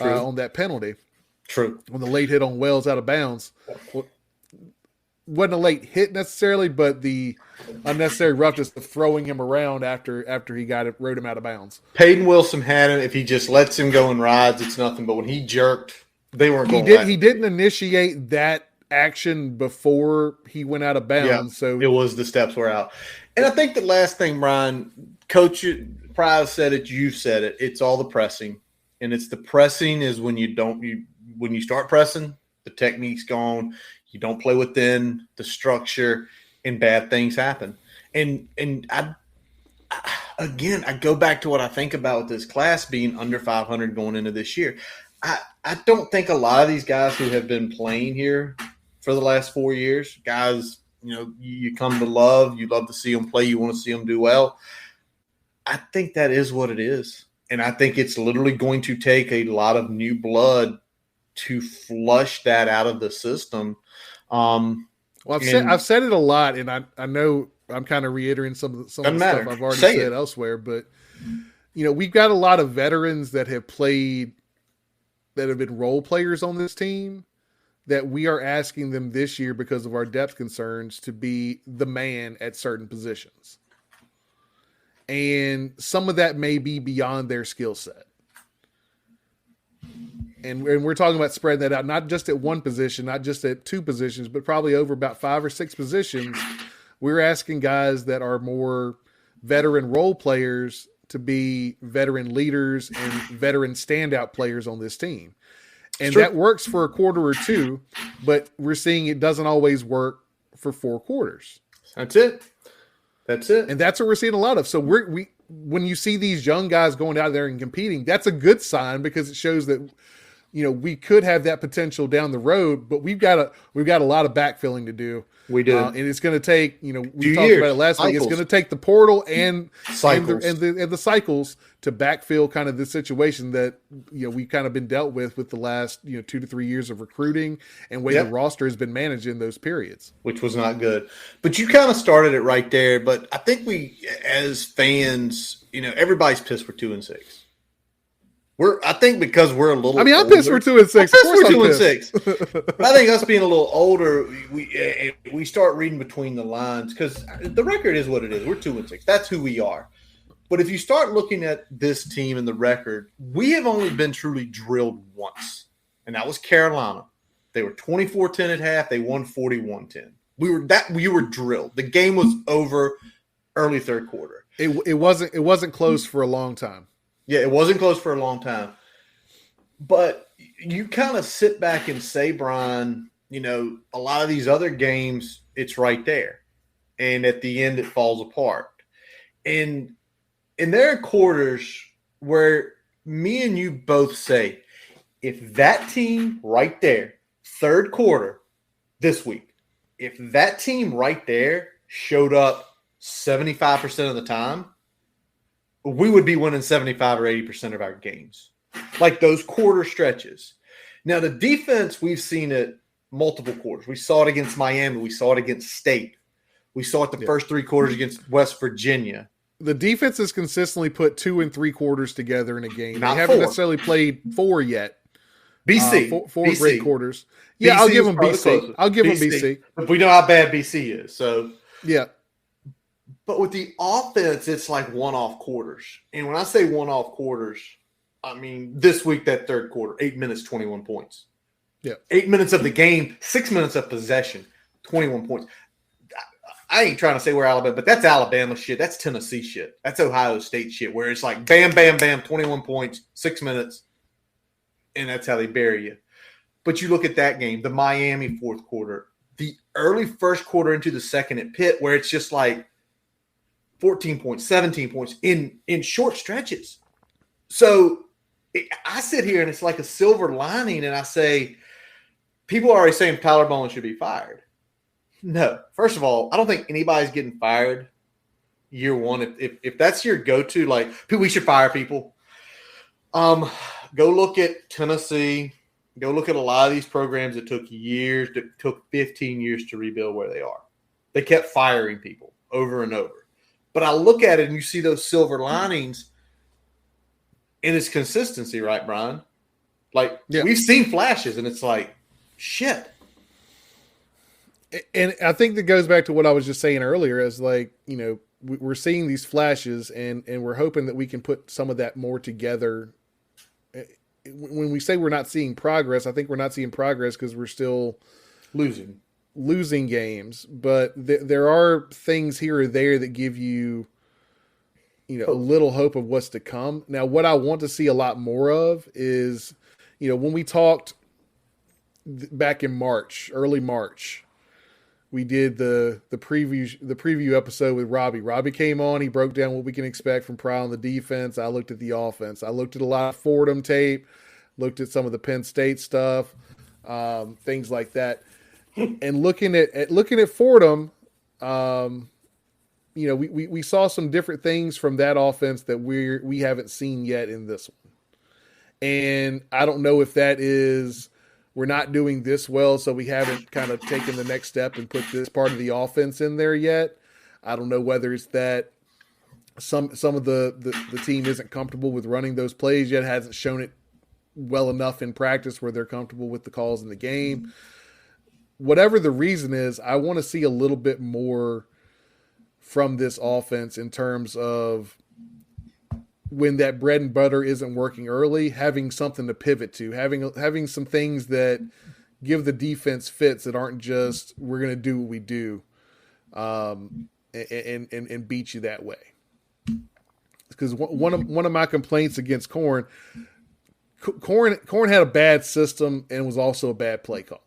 On that penalty. True. On the late hit on Wells out of bounds. Wasn't a late hit necessarily, but the unnecessary roughness of throwing him around after he rode him out of bounds. Peyton Wilson had him. If he just lets him go and rides, it's nothing. But when he jerked, they weren't going. He didn't initiate that action before he went out of bounds. Yeah, so it was the steps were out. And I think the last thing, Brian, Coach Price said it, you said it. It's all the pressing, and it's the pressing is when when you start pressing, the technique's gone. You don't play within the structure, and bad things happen. And I go back to what I think about this class being under 500 going into this year. I don't think a lot of these guys who have been playing here for the last 4 years, guys, you come to love, you love to see them play, you want to see them do well. I think that is what it is. And I think it's literally going to take a lot of new blood to flush that out of the system. I've said it a lot, and I know I'm kind of reiterating some of the stuff I've already said elsewhere, but we've got a lot of veterans that have played, that have been role players on this team, that we are asking them this year because of our depth concerns to be the man at certain positions. And some of that may be beyond their skill set. And we're talking about spreading that out, not just at one position, not just at two positions, but probably over about 5 or 6 positions. We're asking guys that are more veteran role players to be veteran leaders and veteran standout players on this team. And that works for a quarter or two, but we're seeing it doesn't always work for 4 quarters. That's it. And that's what we're seeing a lot of. So when you see these young guys going out there and competing, that's a good sign because it shows that we could have that potential down the road, but we've got a lot of backfilling to do. We do, and it's going to take we talked years, about it last week. It's going to take the portal and the cycles to backfill kind of the situation that we've kind of been dealt with the last 2 to 3 years of recruiting and way the roster has been managed in those periods, which was not good. But you kind of started it right there. But I think we, as fans, everybody's pissed we're 2-6. I think because we're a little. I mean, I'm pissed we're 2-6. I'm pissed we're 2-6. But I think us being a little older, we start reading between the lines because the record is what it is. We're 2-6. That's who we are. But if you start looking at this team and the record, we have only been truly drilled once, and that was Carolina. They were 24-10 at half. They won 41-10. We were drilled. The game was over early third quarter. It wasn't close for a long time. Yeah, it wasn't close for a long time. But you kind of sit back and say, Brian, a lot of these other games, it's right there. And at the end, it falls apart. And there are quarters where me and you both say, if that team right there, third quarter this week, if that team right there showed up 75% of the time, we would be winning 75 or 80% of our games. Like those quarter stretches. Now, the defense, we've seen it multiple quarters. We saw it against Miami. We saw it against State. We saw it the first 3 quarters against West Virginia. The defense has consistently put 2 and 3 quarters together in a game. Not they haven't 4. necessarily played 4 yet. BC. Four BC. great quarters. Yeah, BC I'll give them probably BC. closest. I'll give them BC. But we know how bad BC is. So yeah. But with the offense, it's like one-off quarters. And when I say one-off quarters, I mean this week, that third quarter, 8 minutes, 21 points. Yeah. 8 minutes of the game, 6 minutes of possession, 21 points. I ain't trying to say we're Alabama, but that's Alabama shit. That's Tennessee shit. That's Ohio State shit, where it's like bam, bam, bam, 21 points, 6 minutes, and that's how they bury you. But you look at that game, the Miami fourth quarter, the early first quarter into the second at Pitt, where it's just like 14 points, 17 points in short stretches. So I sit here and it's like a silver lining, and I say, people are already saying Tyler Bowen should be fired. No. First of all, I don't think anybody's getting fired year one. If that's your go-to, like, we should fire people. Go look at Tennessee. Go look at a lot of these programs that took years, that took 15 years to rebuild where they are. They kept firing people over and over. But I look at it and you see those silver linings in its consistency, right, Brian? Like, we've seen flashes, and it's like, shit. And I think that goes back to what I was just saying earlier, as like, you know, we're seeing these flashes, and we're hoping that we can put some of that more together. When we say we're not seeing progress, I think we're not seeing progress because we're still losing games. But there are things here or there that give you, you know, a little hope of what's to come. Now, what I want to see a lot more of is, you know, when we talked back in March, early March, we did the preview episode with Robbie. Robbie came on. He broke down what we can expect from Pryor on the defense. I looked at the offense. I looked at a lot of Fordham tape, looked at some of the Penn State stuff, things like that. And looking at Fordham, you know, we saw some different things from that offense that we haven't seen yet in this one. And I don't know if that is, we're not doing this well, so we haven't kind of taken the next step and put this part of the offense in there yet. I don't know whether it's that some of the team isn't comfortable with running those plays yet, hasn't shown it well enough in practice where they're comfortable with the calls in the game. Whatever the reason is, I want to see a little bit more from this offense in terms of when that bread and butter isn't working early, having something to pivot to, having some things that give the defense fits that aren't just, we're going to do what we do, and beat you that way. Because one of my complaints against Corn had a bad system and was also a bad play caller.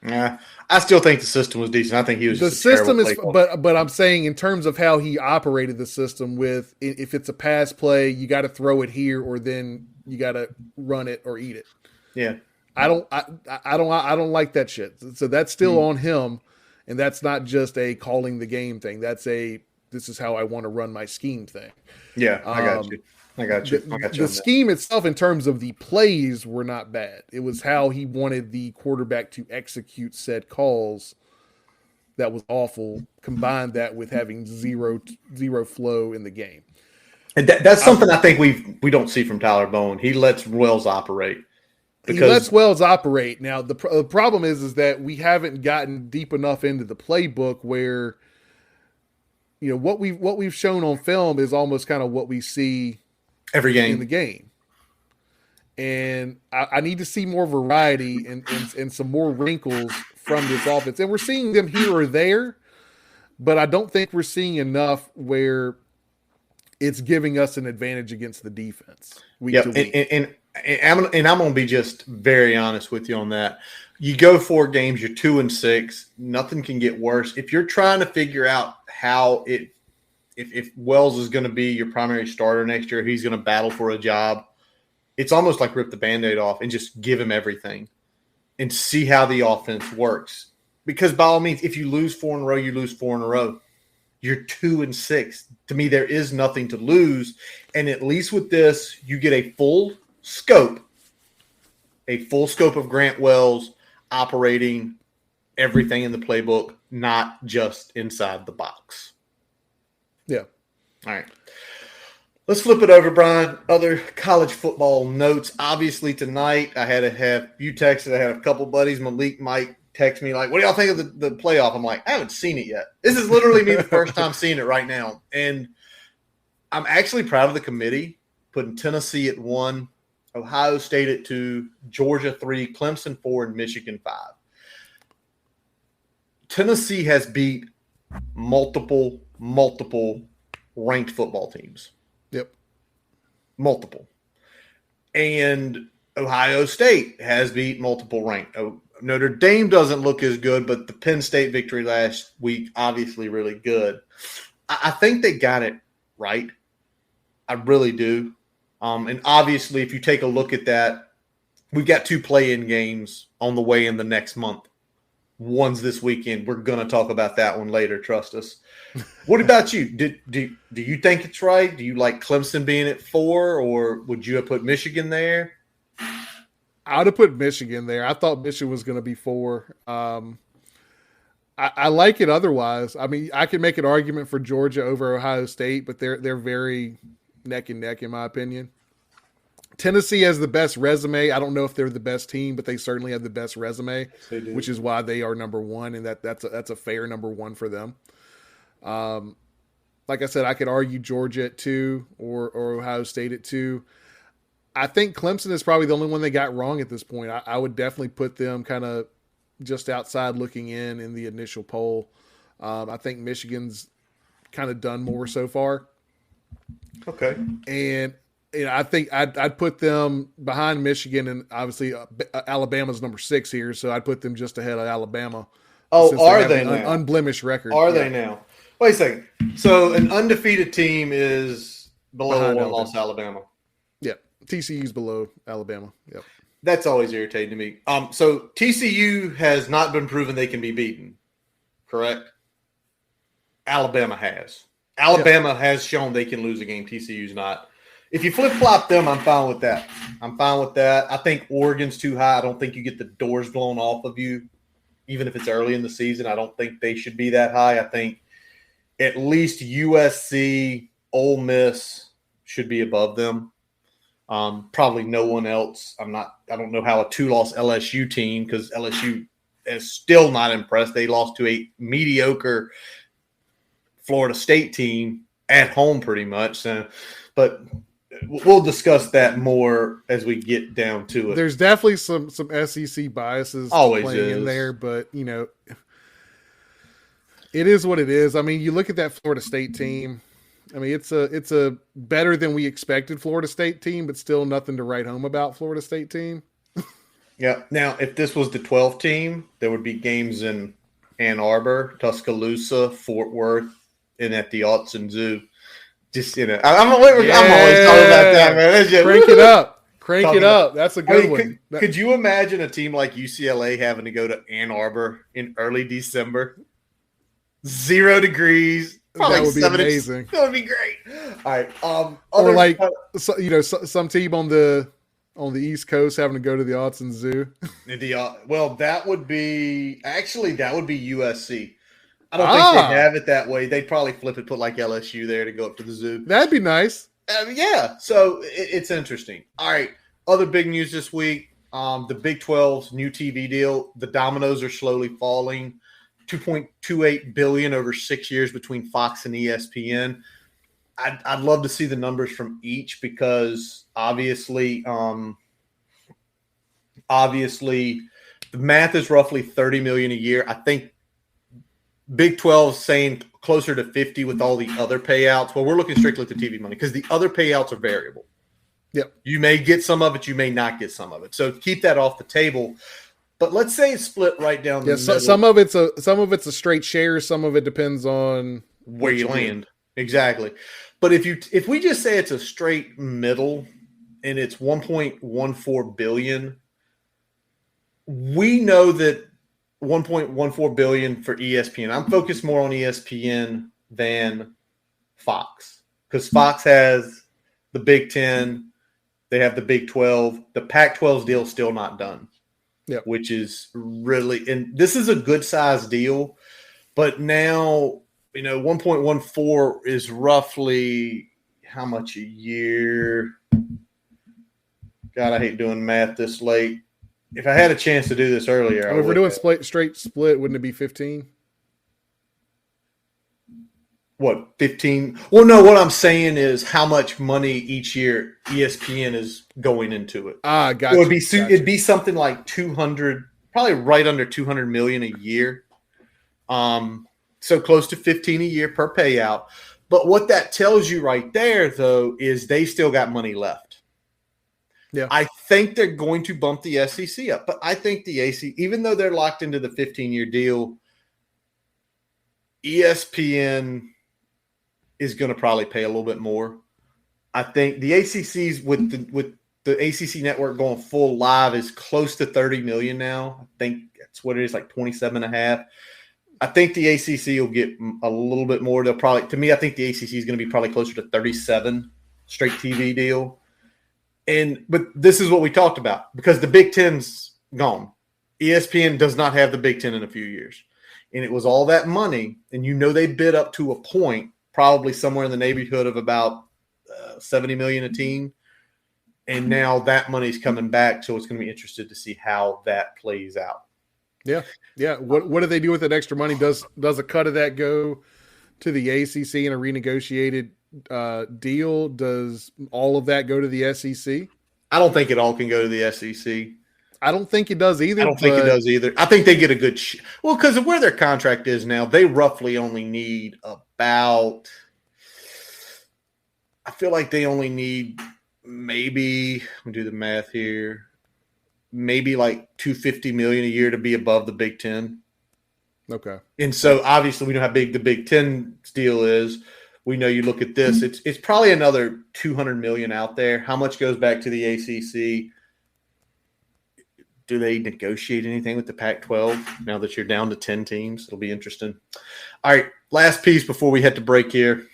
Yeah, I still think the system was decent. I think he was just the system is, but I'm saying in terms of how he operated the system, with if it's a pass play, you got to throw it here, or then you got to run it or eat it. Yeah, I don't like that shit. So that's still on him, and that's not just a calling the game thing. That's a, this is how I want to run my scheme thing. Yeah, I got you. The scheme itself, in terms of the plays, were not bad. It was how he wanted the quarterback to execute said calls that was awful. Combined that with having zero flow in the game, and that's something I think we don't see from Tyler Bowen. He lets Wells operate. He lets Wells operate. Now the problem is that we haven't gotten deep enough into the playbook where, you know, what we've shown on film is almost kind of what we see every game in the game. And I need to see more variety and some more wrinkles from this offense. And we're seeing them here or there, but I don't think we're seeing enough where it's giving us an advantage against the defense week to week. And I'm going to be just very honest with you on that. You go 4 games, you're 2-6. Nothing can get worse. If you're trying to figure out how if Wells is going to be your primary starter next year, he's going to battle for a job, it's almost like rip the Band-Aid off and just give him everything and see how the offense works. Because by all means, if you lose 4 in a row, you lose 4 in a row. You're 2-6. To me, there is nothing to lose. And at least with this, you get a full scope of Grant Wells operating everything in the playbook, not just inside the box. Yeah. All right. Let's flip it over, Brian. Other college football notes. Obviously, tonight I had to have you texted. I had a couple buddies. Malik might text me like, what do y'all think of the playoff? I'm like, I haven't seen it yet. This is literally me the first time seeing it right now. And I'm actually proud of the committee putting Tennessee at 1, Ohio State at 2, Georgia 3, Clemson 4, and Michigan 5. Tennessee has beat multiple ranked football teams. Yep. Multiple. And Ohio State has beat multiple ranked. Notre Dame doesn't look as good, but the Penn State victory last week, obviously really good. I think they got it right. I really do. And obviously, if you take a look at that, we've got 2 play-in games on the way in the next month. One's this weekend. We're going to talk about that one later. Trust us. What about you? Do you think it's right? Do you like Clemson being at 4, or would you have put Michigan there? I would have put Michigan there. I thought Michigan was going to be 4. I like it otherwise. I mean, I can make an argument for Georgia over Ohio State, but they're very neck and neck in my opinion. Tennessee has the best resume. I don't know if they're the best team, but they certainly have the best resume, which is why they are number 1, and that's a fair number 1 for them. Like I said, I could argue Georgia at 2 or Ohio State at 2. I think Clemson is probably the only one they got wrong at this point. I would definitely put them kind of just outside looking in the initial poll. I think Michigan's kind of done more so far. Okay. And I think I'd put them behind Michigan, and obviously Alabama's number 6 here, so I'd put them just ahead of Alabama. Oh, are they now? Unblemished record. Are they now? Wait a second. So an undefeated team is below Behind a one-loss Alabama. Yep. TCU's below Alabama. Yep. That's always irritating to me. So TCU has not been proven they can be beaten, correct? Alabama has. Alabama has shown they can lose a game. TCU's not. If you flip-flop them, I'm fine with that. I think Oregon's too high. I don't think you get the doors blown off of you, even if it's early in the season. I don't think they should be that high. I think at least USC, Ole Miss should be above them. Probably no one else. I don't know how a 2-loss LSU team, because LSU is still not impressed. They lost to a mediocre Florida State team at home pretty much. So, but we'll discuss that more as we get down to it. There's definitely some SEC biases always playing in there, but it is what it is. I mean, you look at that Florida State team. I mean, it's a better than we expected Florida State team, but still nothing to write home about Florida State team. Yeah. Now, if this was the 12th team, there would be games in Ann Arbor, Tuscaloosa, Fort Worth, and at the Autzen Zoo. Just, I'm always talking about that, man. Crank it up. Crank it up. That's a good one. Could you imagine a team like UCLA having to go to Ann Arbor in early December? 0 degrees. That would be amazing. That would be great. All right. Or like, some team on the East Coast having to go to the Autzen Zoo. Well, that would be USC. I don't think they have it that way. They'd probably flip it, put like LSU there to go up to the zoo. That'd be nice. Yeah. So it's interesting. All right. Other big news this week. The Big 12's new TV deal. The dominoes are slowly falling. $2.28 billion over 6 years between Fox and ESPN. I'd love to see the numbers from each, because obviously the math is roughly $30 million a year. I think Big 12 is saying closer to 50 with all the other payouts. Well, we're looking strictly at the TV money because the other payouts are variable. Yep. You may get some of it, you may not get some of it. So keep that off the table. But let's say it's split right down the middle. Some of it's a straight share. Some of it depends on where you land. Exactly. But if we just say it's a straight middle and it's $1.14 billion, we know that $1.14 billion for ESPN. I'm focused more on ESPN than Fox, because Fox has the Big Ten, they have the Big 12. The Pac-12's deal is still not done, which is really, and this is a good size deal, but now 1.14 is roughly how much a year? God, I hate doing math this late. If I had a chance to do this earlier, if we're doing straight split, wouldn't it be 15? What, 15? Well, no, what I'm saying is how much money each year ESPN is going into it. Gotcha. It'd be something like 200, probably right under 200 million a year. So close to 15 a year per payout. But what that tells you right there, though, is they still got money left. Yeah. I think they're going to bump the SEC up, but I think the AC, even though they're locked into the 15-year deal, ESPN is going to probably pay a little bit more. I think the ACC's with the ACC network going full live is close to 30 million now. I think that's what it is, like 27 and a half. I think the ACC will get a little bit more. They'll probably, to me, I think the ACC is going to be probably closer to 37 straight TV deal. But this is what we talked about, because the Big Ten's gone. ESPN does not have the Big Ten in a few years. And it was all that money, and they bid up to a point, probably somewhere in the neighborhood of about 70 million a team. And now that money's coming back, so it's going to be interested to see how that plays out. Yeah. Yeah. What do they do with that extra money? Does a cut of that go to the ACC in a renegotiated deal? Does all of that go to the SEC? I don't think it all can go to the SEC. I don't think it does either. I think they get a good because of where their contract is now, they roughly only need about – I feel like they only need maybe – let me do the math here – maybe like $250 million a year to be above the Big Ten. Okay. And so obviously we know how big the Big Ten deal is. We know you look at this, it's probably another $200 million out there. How much goes back to the ACC? Do they negotiate anything with the Pac-12 now that you're down to 10 teams? It'll be interesting. All right, last piece before we hit the break here.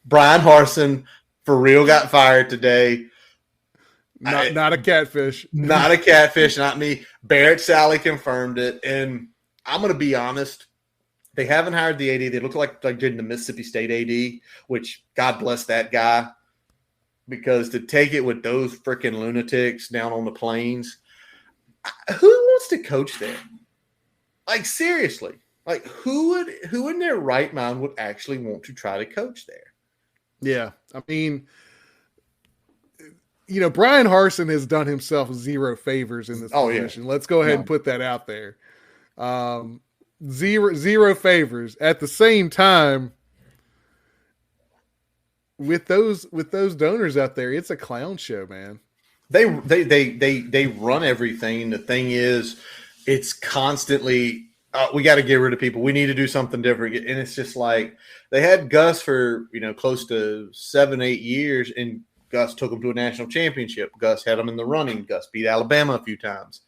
Brian Harsin for real got fired today. Not a catfish. Not a catfish, not me. Barrett Sally confirmed it. And I'm going to be honest. They haven't hired the AD. They look like did the Mississippi State AD, which God bless that guy. Because to take it with those freaking lunatics down on the plains, who wants to coach there? Like, seriously. Like, who in their right mind would actually want to try to coach there? Yeah. I mean – Brian Harsin has done himself zero favors in this position. Yeah. Let's go ahead and put that out there. Zero favors. At the same time, with those donors out there, it's a clown show, man. They run everything. The thing is, it's constantly we got to get rid of people. We need to do something different. And it's just like they had Gus for close to 7-8 years, and Gus took them to a national championship. Gus had them in the running. Gus beat Alabama a few times.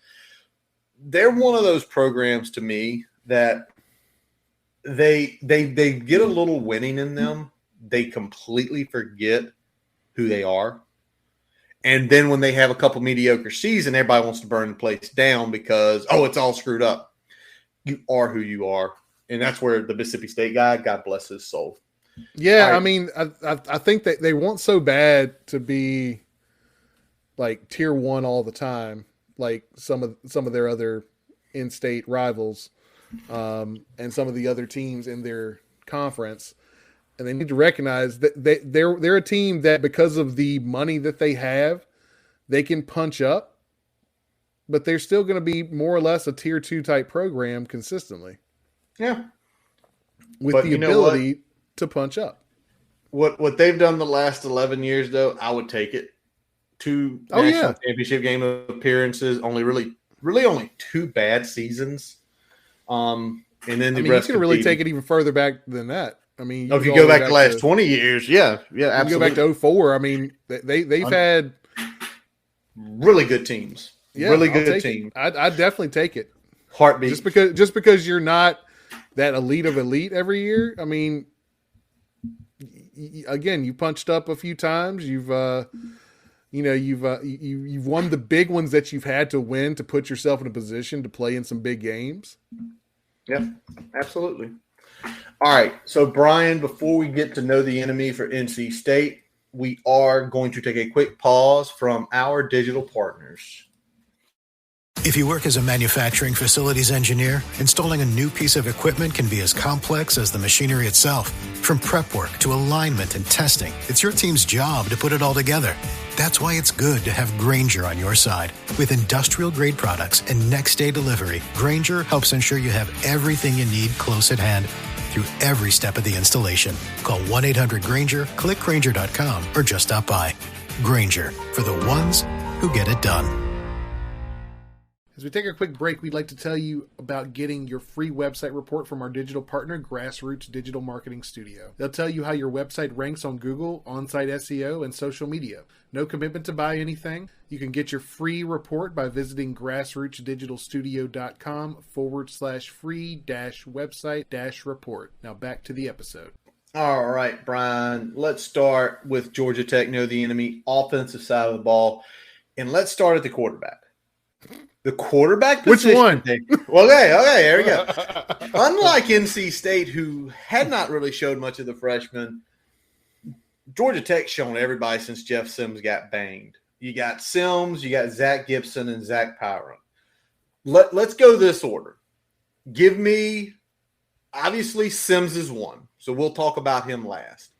They're one of those programs to me that they get a little winning in them. They completely forget who they are. And then when they have a couple mediocre seasons, everybody wants to burn the place down because, it's all screwed up. You are who you are. And that's where the Mississippi State guy, God bless his soul. Yeah, right. I mean, I think that they want so bad to be like tier 1 all the time, like some of their other in-state rivals, and some of the other teams in their conference, and they need to recognize that they're a team that, because of the money that they have, they can punch up, but they're still going to be more or less a tier 2 type program consistently. Yeah, with the ability to punch up. What they've done the last 11 years, though, I would take it. 2 national championship game appearances, really only 2 bad seasons. And then the rest. You can really take it even further back than that. I mean, if you go back the last 20 years, yeah, absolutely. You go back to 2004. I mean, they've had really good teams. Yeah, really good teams. I'd definitely take it. Heartbeat. Just because you're not that elite of elite every year. I mean, again, you punched up a few times. You've won the big ones that you've had to win to put yourself in a position to play in some big games. Yep, absolutely. All right, so Brian, before we get to know the enemy for NC State, we are going to take a quick pause from our digital partners. If you work as a manufacturing facilities engineer, installing a new piece of equipment can be as complex as the machinery itself. From prep work to alignment and testing, it's your team's job to put it all together. That's why it's good to have Grainger on your side. With industrial-grade products and next-day delivery, Grainger helps ensure you have everything you need close at hand through every step of the installation. Call 1-800-GRAINGER, click Grainger.com, or just stop by. Grainger, for the ones who get it done. As we take a quick break, we'd like to tell you about getting your free website report from our digital partner, Grassroots Digital Marketing Studio. They'll tell you how your website ranks on Google, on-site SEO, and social media. No commitment to buy anything. You can get your free report by visiting grassrootsdigitalstudio.com/free-website-report. Now back to the episode. All right, Brian, let's start with Georgia Tech, know the enemy, offensive side of the ball. And let's start at the quarterback. The quarterback position. Which one? Well, okay, there we go. Unlike NC State, who had not really showed much of the freshmen, Georgia Tech's shown everybody since Jeff Sims got banged. You got Sims, you got Zach Gibson, and Zach Pyron. Let's go this order. Give me, obviously, Sims is one, so we'll talk about him last.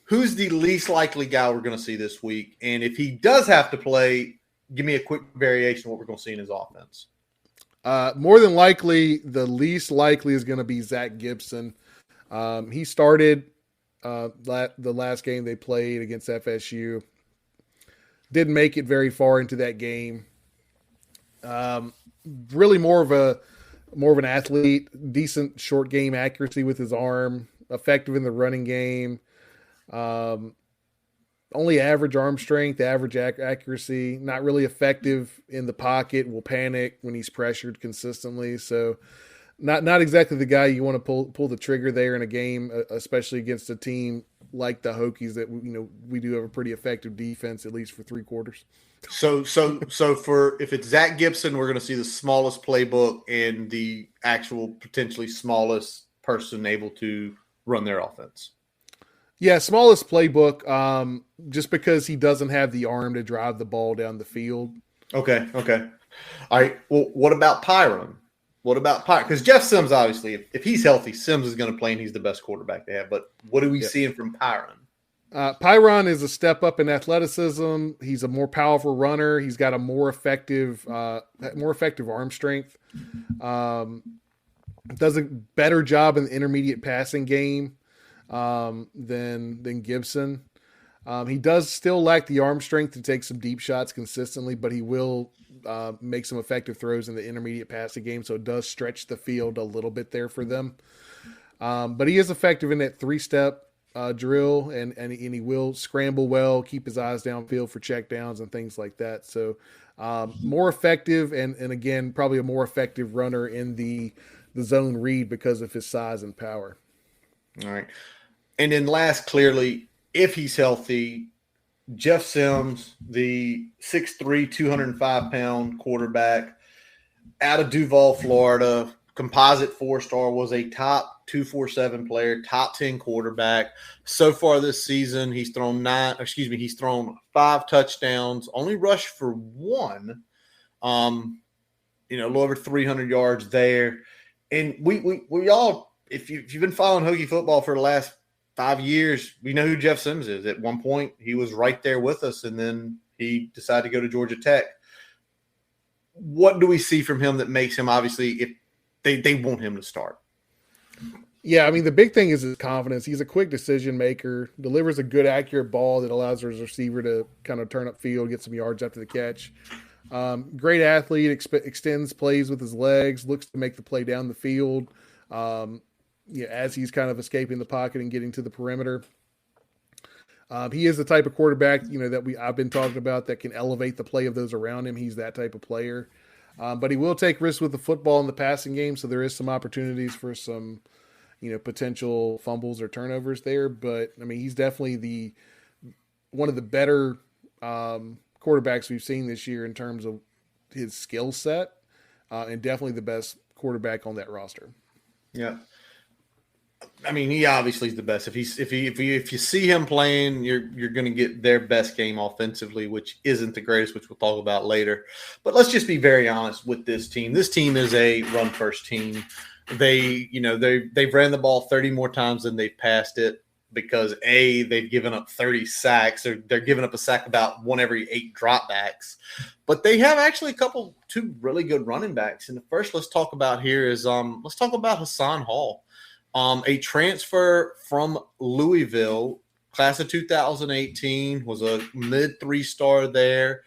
Who's the least likely guy we're going to see this week? And if he does have to play, give me a quick variation of what we're going to see in his offense. More than likely, the least likely is going to be Zach Gibson. He started the last game they played against FSU. Didn't make it very far into that game. Really more of an athlete, decent short game accuracy with his arm, effective in the running game. Only average arm strength, average accuracy, not really effective in the pocket, will panic when he's pressured consistently. So not exactly the guy you want to pull the trigger there in a game, especially against a team like the Hokies that we do have a pretty effective defense, at least for 3 quarters. So for if it's Zach Gibson, we're going to see the smallest playbook and the actual potentially smallest person able to run their offense. Yeah, smallest playbook, just because he doesn't have the arm to drive the ball down the field. Okay. All right. Well, what about Pyron? Because Jeff Sims, obviously, if he's healthy, Sims is going to play, and he's the best quarterback they have. But what are we seeing from Pyron? Pyron is a step up in athleticism. He's a more powerful runner. He's got a more effective arm strength. Does a better job in the intermediate passing game than Gibson. He does still lack the arm strength to take some deep shots consistently, but he will make some effective throws in the intermediate passing game, so it does stretch the field a little bit there for them. But he is effective in that 3-step drill, and he will scramble well, keep his eyes downfield for checkdowns and things like that. So more effective, and again, probably a more effective runner in the zone read because of his size and power. All right. And then last, clearly, if he's healthy, Jeff Sims, the 6'3", 205-pound quarterback out of Duval, Florida, composite 4-star, was a top 247 player, top 10 quarterback. So far this season, he's thrown 5 touchdowns, only rushed for 1, a little over 300 yards there. And we all, if you've been following Hokie football for the last 5 years, we know who Jeff Sims is. At one point, he was right there with us, and then he decided to go to Georgia Tech. What do we see from him that makes him, obviously, if they want him to start? Yeah, I mean, the big thing is his confidence. He's a quick decision maker, delivers a good, accurate ball that allows his receiver to kind of turn up field, get some yards after the catch. Great athlete, extends plays with his legs, looks to make the play down the field. As he's kind of escaping the pocket and getting to the perimeter. He is the type of quarterback, that I've been talking about that can elevate the play of those around him. He's that type of player. But he will take risks with the football in the passing game, so there is some opportunities for some potential fumbles or turnovers there. But I mean, he's definitely one of the better quarterbacks we've seen this year in terms of his skill set, and definitely the best quarterback on that roster. Yeah. I mean, he obviously is the best. If you see him playing, you're going to get their best game offensively, which isn't the greatest, which we'll talk about later. But let's just be very honest with this team. This team is a run first team. They've ran the ball 30 more times than they've passed it because they've given up 30 sacks. They're giving up a sack about one every 8 dropbacks. But they have actually two really good running backs. And the first let's talk about here is let's talk about Hassan Hall. A transfer from Louisville, class of 2018, was a mid 3-star there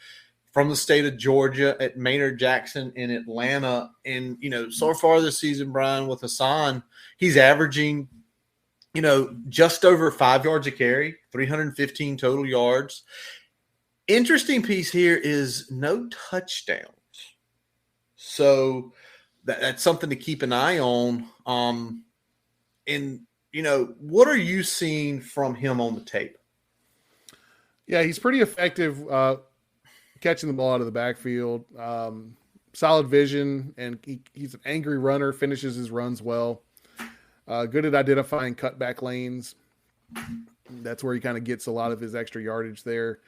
from the state of Georgia at Maynard Jackson in Atlanta. And, so far this season, Brian, with Hassan, he's averaging, just over 5 yards a carry, 315 total yards. Interesting piece here is no touchdowns. So that's something to keep an eye on. And, what are you seeing from him on the tape? Yeah, he's pretty effective catching the ball out of the backfield. Solid vision, and he's an angry runner, finishes his runs well. Good at identifying cutback lanes. That's where he kind of gets a lot of his extra yardage there.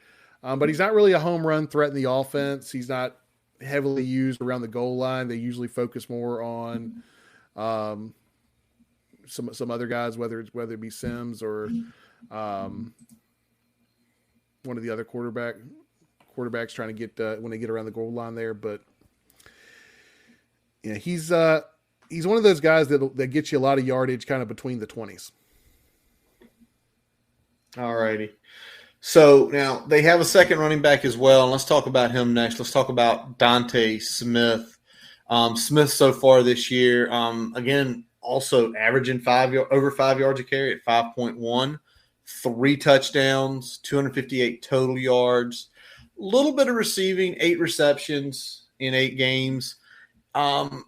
But he's not really a home run threat in the offense. He's not heavily used around the goal line. They usually focus more on some other guys, whether it be Sims or one of the other quarterbacks trying to get when they get around the goal line there. But yeah, he's one of those guys that gets you a lot of yardage kind of between the 20s. All righty. So now they have a second running back as well. And let's talk about him next. Let's talk about Dante Smith. Smith so far this year, again, also averaging over 5 yards a carry at 5.1, 3 touchdowns, 258 total yards, a little bit of receiving, 8 receptions in 8 games. And,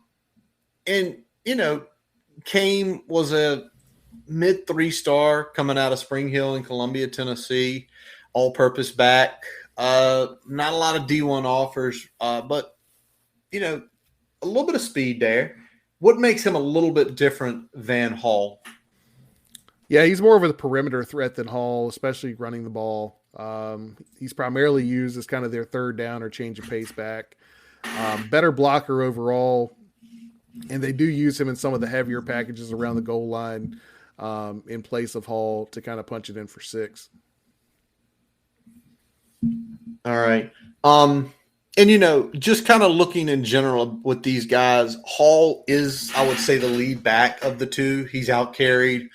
Kane was a mid 3-star coming out of Spring Hill in Columbia, Tennessee, all-purpose back. Not a lot of D1 offers, but, a little bit of speed there. What makes him a little bit different than Hall? Yeah, he's more of a perimeter threat than Hall, especially running the ball. He's primarily used as kind of their third down or change of pace back. Better blocker overall, and they do use him in some of the heavier packages around the goal line in place of Hall to kind of punch it in for 6. All right. And, just kind of looking in general with these guys, Hall is, I would say, the lead back of the two. He's out-carried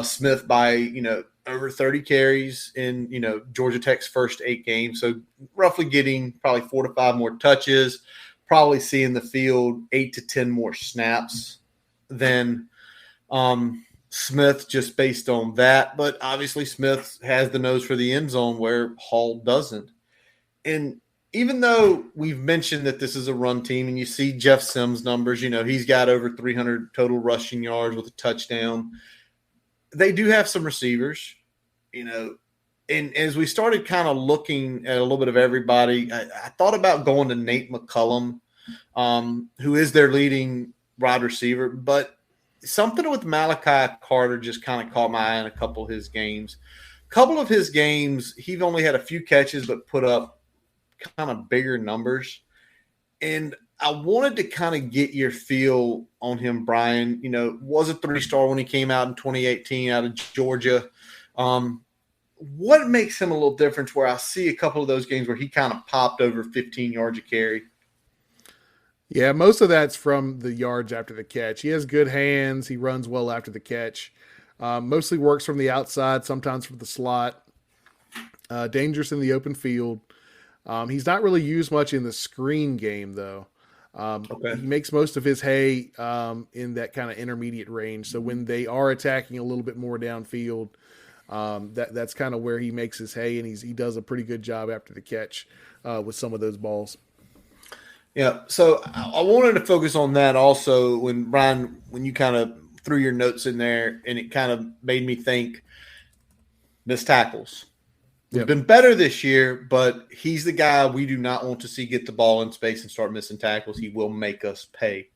Smith by, over 30 carries in, Georgia Tech's first 8 games. So roughly getting probably 4 to 5 more touches, probably seeing the field 8 to 10 more snaps than Smith just based on that. But obviously Smith has the nose for the end zone where Hall doesn't. And even though we've mentioned that this is a run team and you see Jeff Sims' numbers, he's got over 300 total rushing yards with a touchdown. They do have some receivers, and as we started kind of looking at a little bit of everybody, I thought about going to Nate McCullum, who is their leading wide receiver, but something with Malachi Carter just kind of caught my eye in a couple of his games. A couple of his games, he's only had a few catches, but put up kind of bigger numbers. And I wanted to kind of get your feel on him, Brian. Was a 3-star when he came out in 2018 out of Georgia. What makes him a little different where I see a couple of those games where he kind of popped over 15 yards a carry? Yeah, most of that's from the yards after the catch. He has good hands. He runs well after the catch. Mostly works from the outside, sometimes from the slot. Dangerous in the open field. He's not really used much in the screen game, though. Okay. He makes most of his hay in that kind of intermediate range. So when they are attacking a little bit more downfield, that's kind of where he makes his hay, and he does a pretty good job after the catch with some of those balls. Yeah, so I wanted to focus on that also when, Brian, when you kind of threw your notes in there, and it kind of made me think missed tackles. We've been better this year, but he's the guy we do not want to see get the ball in space and start missing tackles. He will make us pay.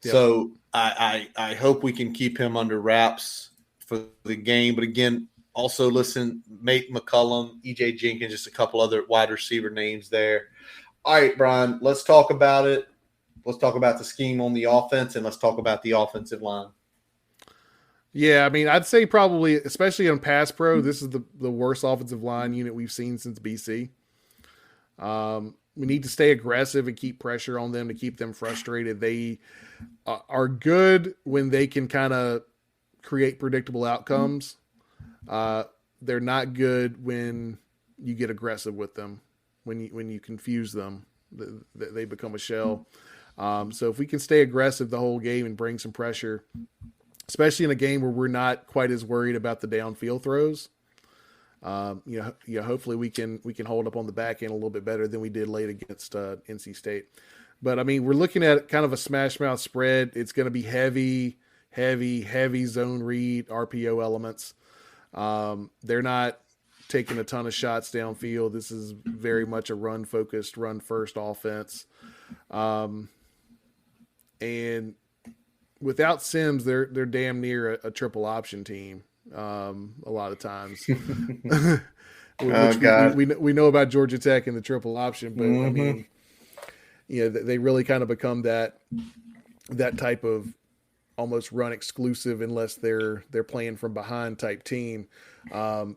Yep. So I hope we can keep him under wraps for the game. But again, also listen, Mate McCullum, E.J. Jenkins, just a couple other wide receiver names there. All right, Brian, let's talk about it. Let's talk about the scheme on the offense, and let's talk about the offensive line. Yeah, I mean, I'd say probably, especially on pass pro, this is the worst offensive line unit we've seen since BC. We need to stay aggressive and keep pressure on them to keep them frustrated. They are good when they can kind of create predictable outcomes. They're not good when you get aggressive with them, when you confuse them. They become a shell. So if we can stay aggressive the whole game and bring some pressure, especially in a game where we're not quite as worried about the downfield throws, hopefully we can hold up on the back end a little bit better than we did late against NC State. But I mean, we're looking at kind of a smash mouth spread. It's going to be heavy zone read, RPO elements. They're not taking a ton of shots downfield. This is very much a run focused, run first offense. And without Sims, they're damn near a triple option team. A lot of times, we know about Georgia Tech and the triple option, but I mean, they really kind of become that type of almost run exclusive unless they're playing from behind type team.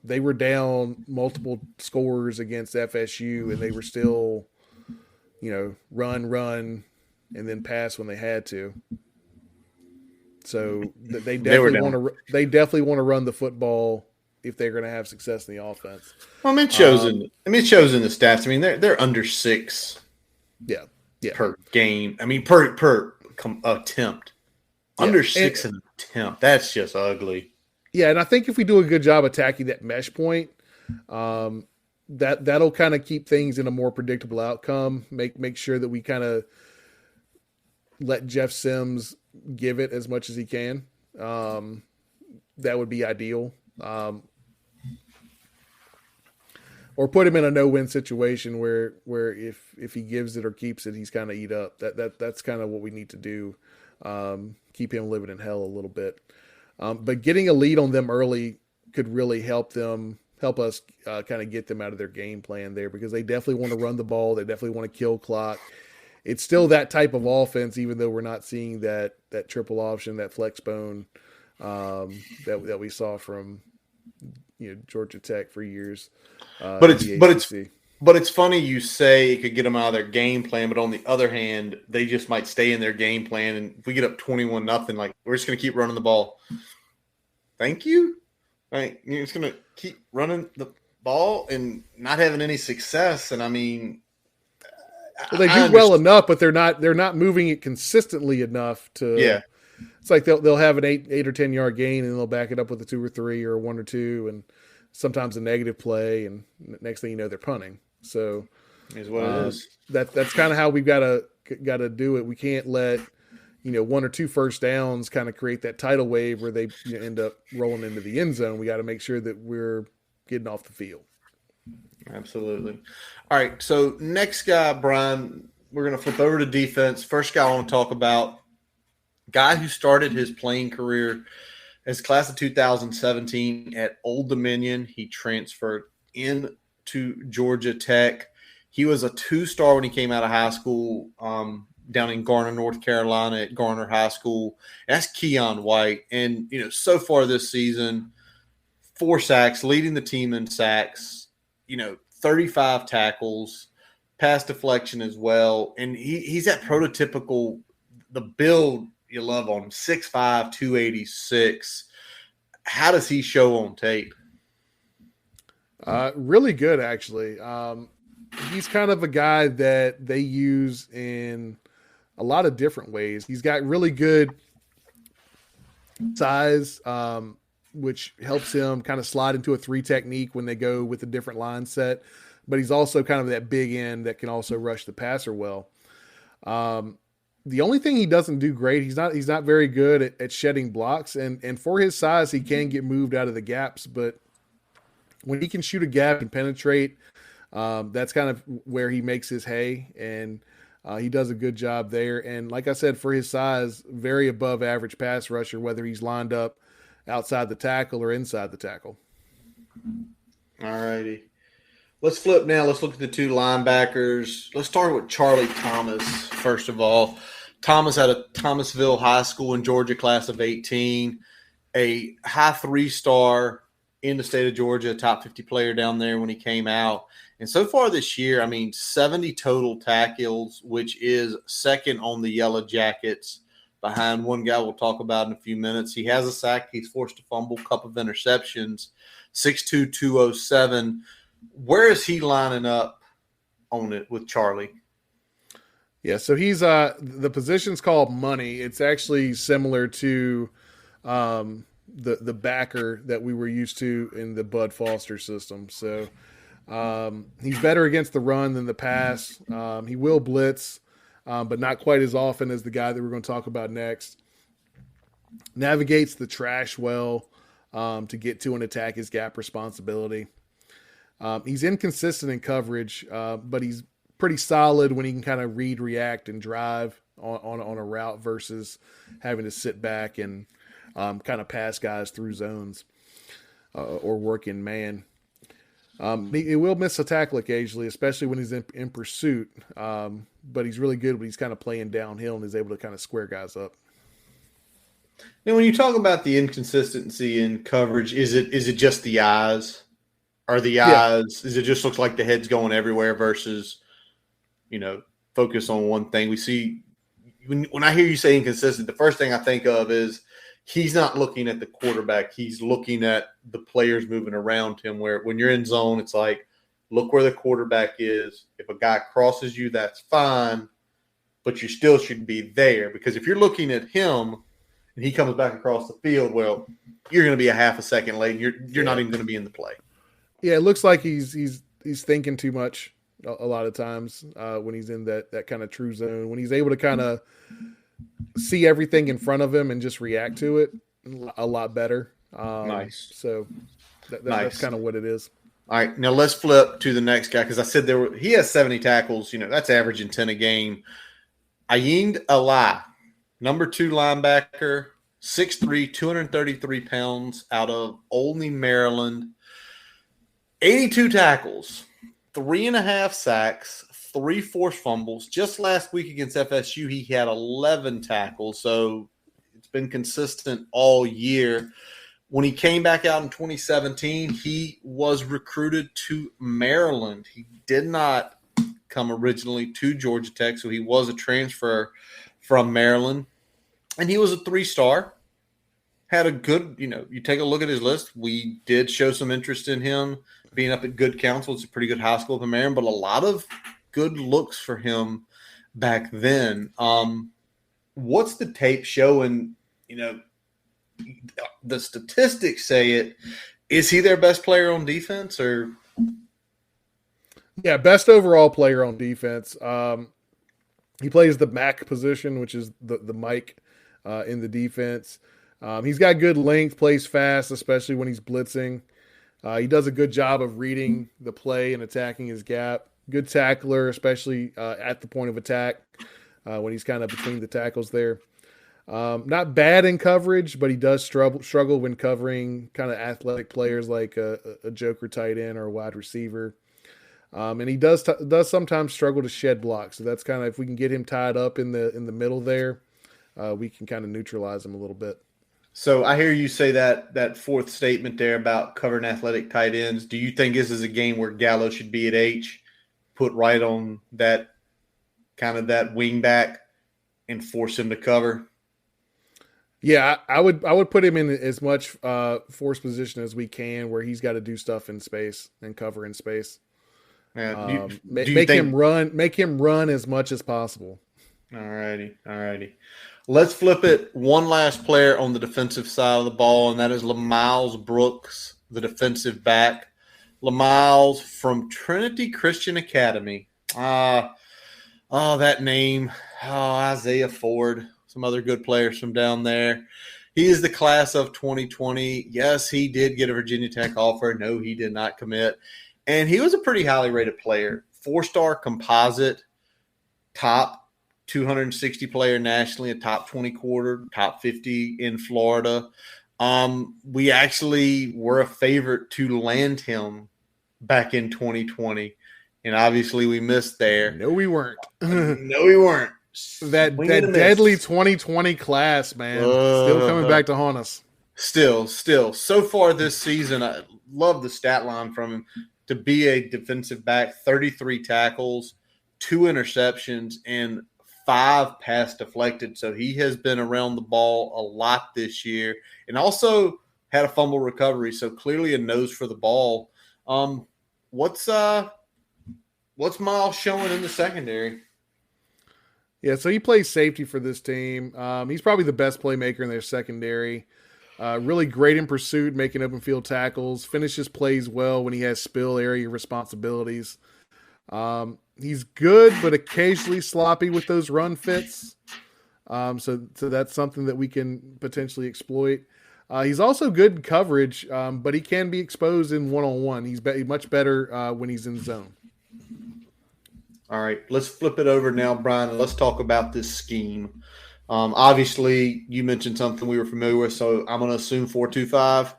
They were down multiple scores against FSU, and they were still, run and then pass when they had to. So they definitely want to run the football if they're going to have success in the offense. Well, it shows in the stats. I mean, they're under 6. Yeah. Per game. I mean, per attempt. Under 6 an attempt. That's just ugly. Yeah, and I think if we do a good job attacking that mesh point, that'll kind of keep things in a more predictable outcome. Make sure that we kind of let Jeff Sims give it as much as he can. That would be ideal. Or put him in a no-win situation where if he gives it or keeps it, he's kind of eat up. That's kind of what we need to do. Keep him living in hell a little bit. But getting a lead on them early could really help us kind of get them out of their game plan there, because they definitely want to run the ball. They definitely want to kill clock. It's still that type of offense, even though we're not seeing that triple option, that flex bone that we saw from Georgia Tech for years. But it's funny you say it could get them out of their game plan, but on the other hand, they just might stay in their game plan. And if we get up 21-0, like, we're just going to keep running the ball. Thank you. Right? You're just going to keep running the ball and not having any success. And I mean, well, they do well enough, but they're not moving it consistently enough to. Yeah. It's like they'll have an 8 or 10 yard gain, and they'll back it up with a 2 or 3 or a 1 or 2, and sometimes a negative play, and next thing you know, they're punting. So is what it is. That's kind of how we've got to do it. We can't let 1 or 2 first downs kind of create that tidal wave where they end up rolling into the end zone. We got to make sure that we're getting off the field. Absolutely. All right, so next guy, Brian, we're going to flip over to defense. First guy I want to talk about, guy who started his playing career as class of 2017 at Old Dominion. He transferred into Georgia Tech. He was a 2-star when he came out of high school down in Garner, North Carolina at Garner High School. That's Keon White. And, so far this season, 4 sacks, leading the team in sacks, 35 tackles, pass deflection as well. And he's that prototypical, the build you love on him, 6'5", 286. How does he show on tape? Really good, actually. He's kind of a guy that they use in a lot of different ways. He's got really good size, which helps him kind of slide into a 3 technique when they go with a different line set. But he's also kind of that big end that can also rush the passer well. The only thing he doesn't do great, he's not very good at shedding blocks, and for his size, he can get moved out of the gaps. But when he can shoot a gap and penetrate, that's kind of where he makes his hay, and he does a good job there. And like I said, for his size, very above average pass rusher, whether he's lined up outside the tackle or inside the tackle. All righty. Let's flip now. Let's look at the two linebackers. Let's start with Charlie Thomas, first of all. Thomas out of Thomasville High School in Georgia, class of 18, a high 3-star in the state of Georgia, top 50 player down there when he came out. And so far this year, 70 total tackles, which is second on the Yellow Jackets behind one guy we'll talk about in a few minutes. He has a sack. He's forced a fumble, couple of interceptions, 6'2", 207. Where is he lining up on it with Charlie? Yeah, so he's the position's called money. It's actually similar to the backer that we were used to in the Bud Foster system. So he's better against the run than the pass. He will blitz, but not quite as often as the guy that we're going to talk about next. Navigates the trash well to get to and attack his gap responsibility. He's inconsistent in coverage, but he's pretty solid when he can kind of read, react, and drive on a route versus having to sit back and kind of pass guys through zones or work in man. He will miss a tackle occasionally, especially when he's in pursuit, but he's really good when he's kind of playing downhill and is able to kind of square guys up. Now, when you talk about the inconsistency in coverage, is it just the eyes? Are the eyes? Is it just looks like the head's going everywhere versus, focus on one thing? We see when I hear you say inconsistent, the first thing I think of is he's not looking at the quarterback. He's looking at the players moving around him. Where when you're in zone, it's like, look where the quarterback is. If a guy crosses you, that's fine, but you still should be there, because if you're looking at him and he comes back across the field, well, you're going to be a half a second late. And you're not even going to be in the play. Yeah, it looks like he's thinking too much a lot of times when he's in that kind of true zone. When he's able to kind of see everything in front of him and just react to it a lot better. Nice. So that's kind of what it is. All right, now let's flip to the next guy, because I said he has 70 tackles. That's averaging 10 a game. Ayind Alai, number 2 linebacker, 6'3", 233 pounds, out of Olney, Maryland. 82 tackles, 3.5 sacks, 3 forced fumbles. Just last week against FSU, he had 11 tackles, so it's been consistent all year. When he came back out in 2017, he was recruited to Maryland. He did not come originally to Georgia Tech, so he was a transfer from Maryland. And he was a 3-star. Had a good, you take a look at his list. We did show some interest in him being up at Good Counsel. It's a pretty good high school up in Maryland, but a lot of good looks for him back then. What's the tape showing? The statistics say it. Is he their best player on defense, or? Yeah, best overall player on defense. He plays the Mac position, which is the Mike in the defense. He's got good length, plays fast, especially when he's blitzing. He does a good job of reading the play and attacking his gap. Good tackler, especially at the point of attack when he's kind of between the tackles there. Not bad in coverage, but he does struggle when covering kind of athletic players like a joker tight end or a wide receiver. And he does sometimes struggle to shed blocks. So that's kind of, if we can get him tied up in the middle there, we can kind of neutralize him a little bit. So I hear you say that fourth statement there about covering athletic tight ends. Do you think this is a game where Gallo should be at H, put right on that kind of that wing back and force him to cover? Yeah, I would put him in as much force position as we can, where he's got to do stuff in space and cover in space. Make him run as much as possible. All righty. Let's flip it. One last player on the defensive side of the ball, and that is LaMiles Brooks, the defensive back. LaMiles from Trinity Christian Academy. Oh, that name. Oh, Isaiah Ford. Some other good players from down there. He is the class of 2020. Yes, he did get a Virginia Tech offer. No, he did not commit. And he was a pretty highly rated player. 4-star composite, top 260 player nationally, a top 20 quarter, top 50 in Florida. We actually were a favorite to land him back in 2020. And obviously we missed there. No, we weren't. No, we weren't. That deadly 2020 class, man. Still coming back to haunt us. Still. So far this season, I love the stat line from him. To be a defensive back, 33 tackles, 2 interceptions, and 5 pass deflected. So he has been around the ball a lot this year, and also had a fumble recovery. So clearly a nose for the ball. What's Miles showing in the secondary? Yeah, so he plays safety for this team. He's probably the best playmaker in their secondary. Really great in pursuit, making open field tackles. Finishes plays well when he has spill area responsibilities. He's good, but occasionally sloppy with those run fits. So that's something that we can potentially exploit. He's also good in coverage, but he can be exposed in one-on-one. He's much better when he's in zone. All right, let's flip it over now, Brian, and let's talk about this scheme. Obviously, you mentioned something we were familiar with, so I'm going to assume 4-2-5.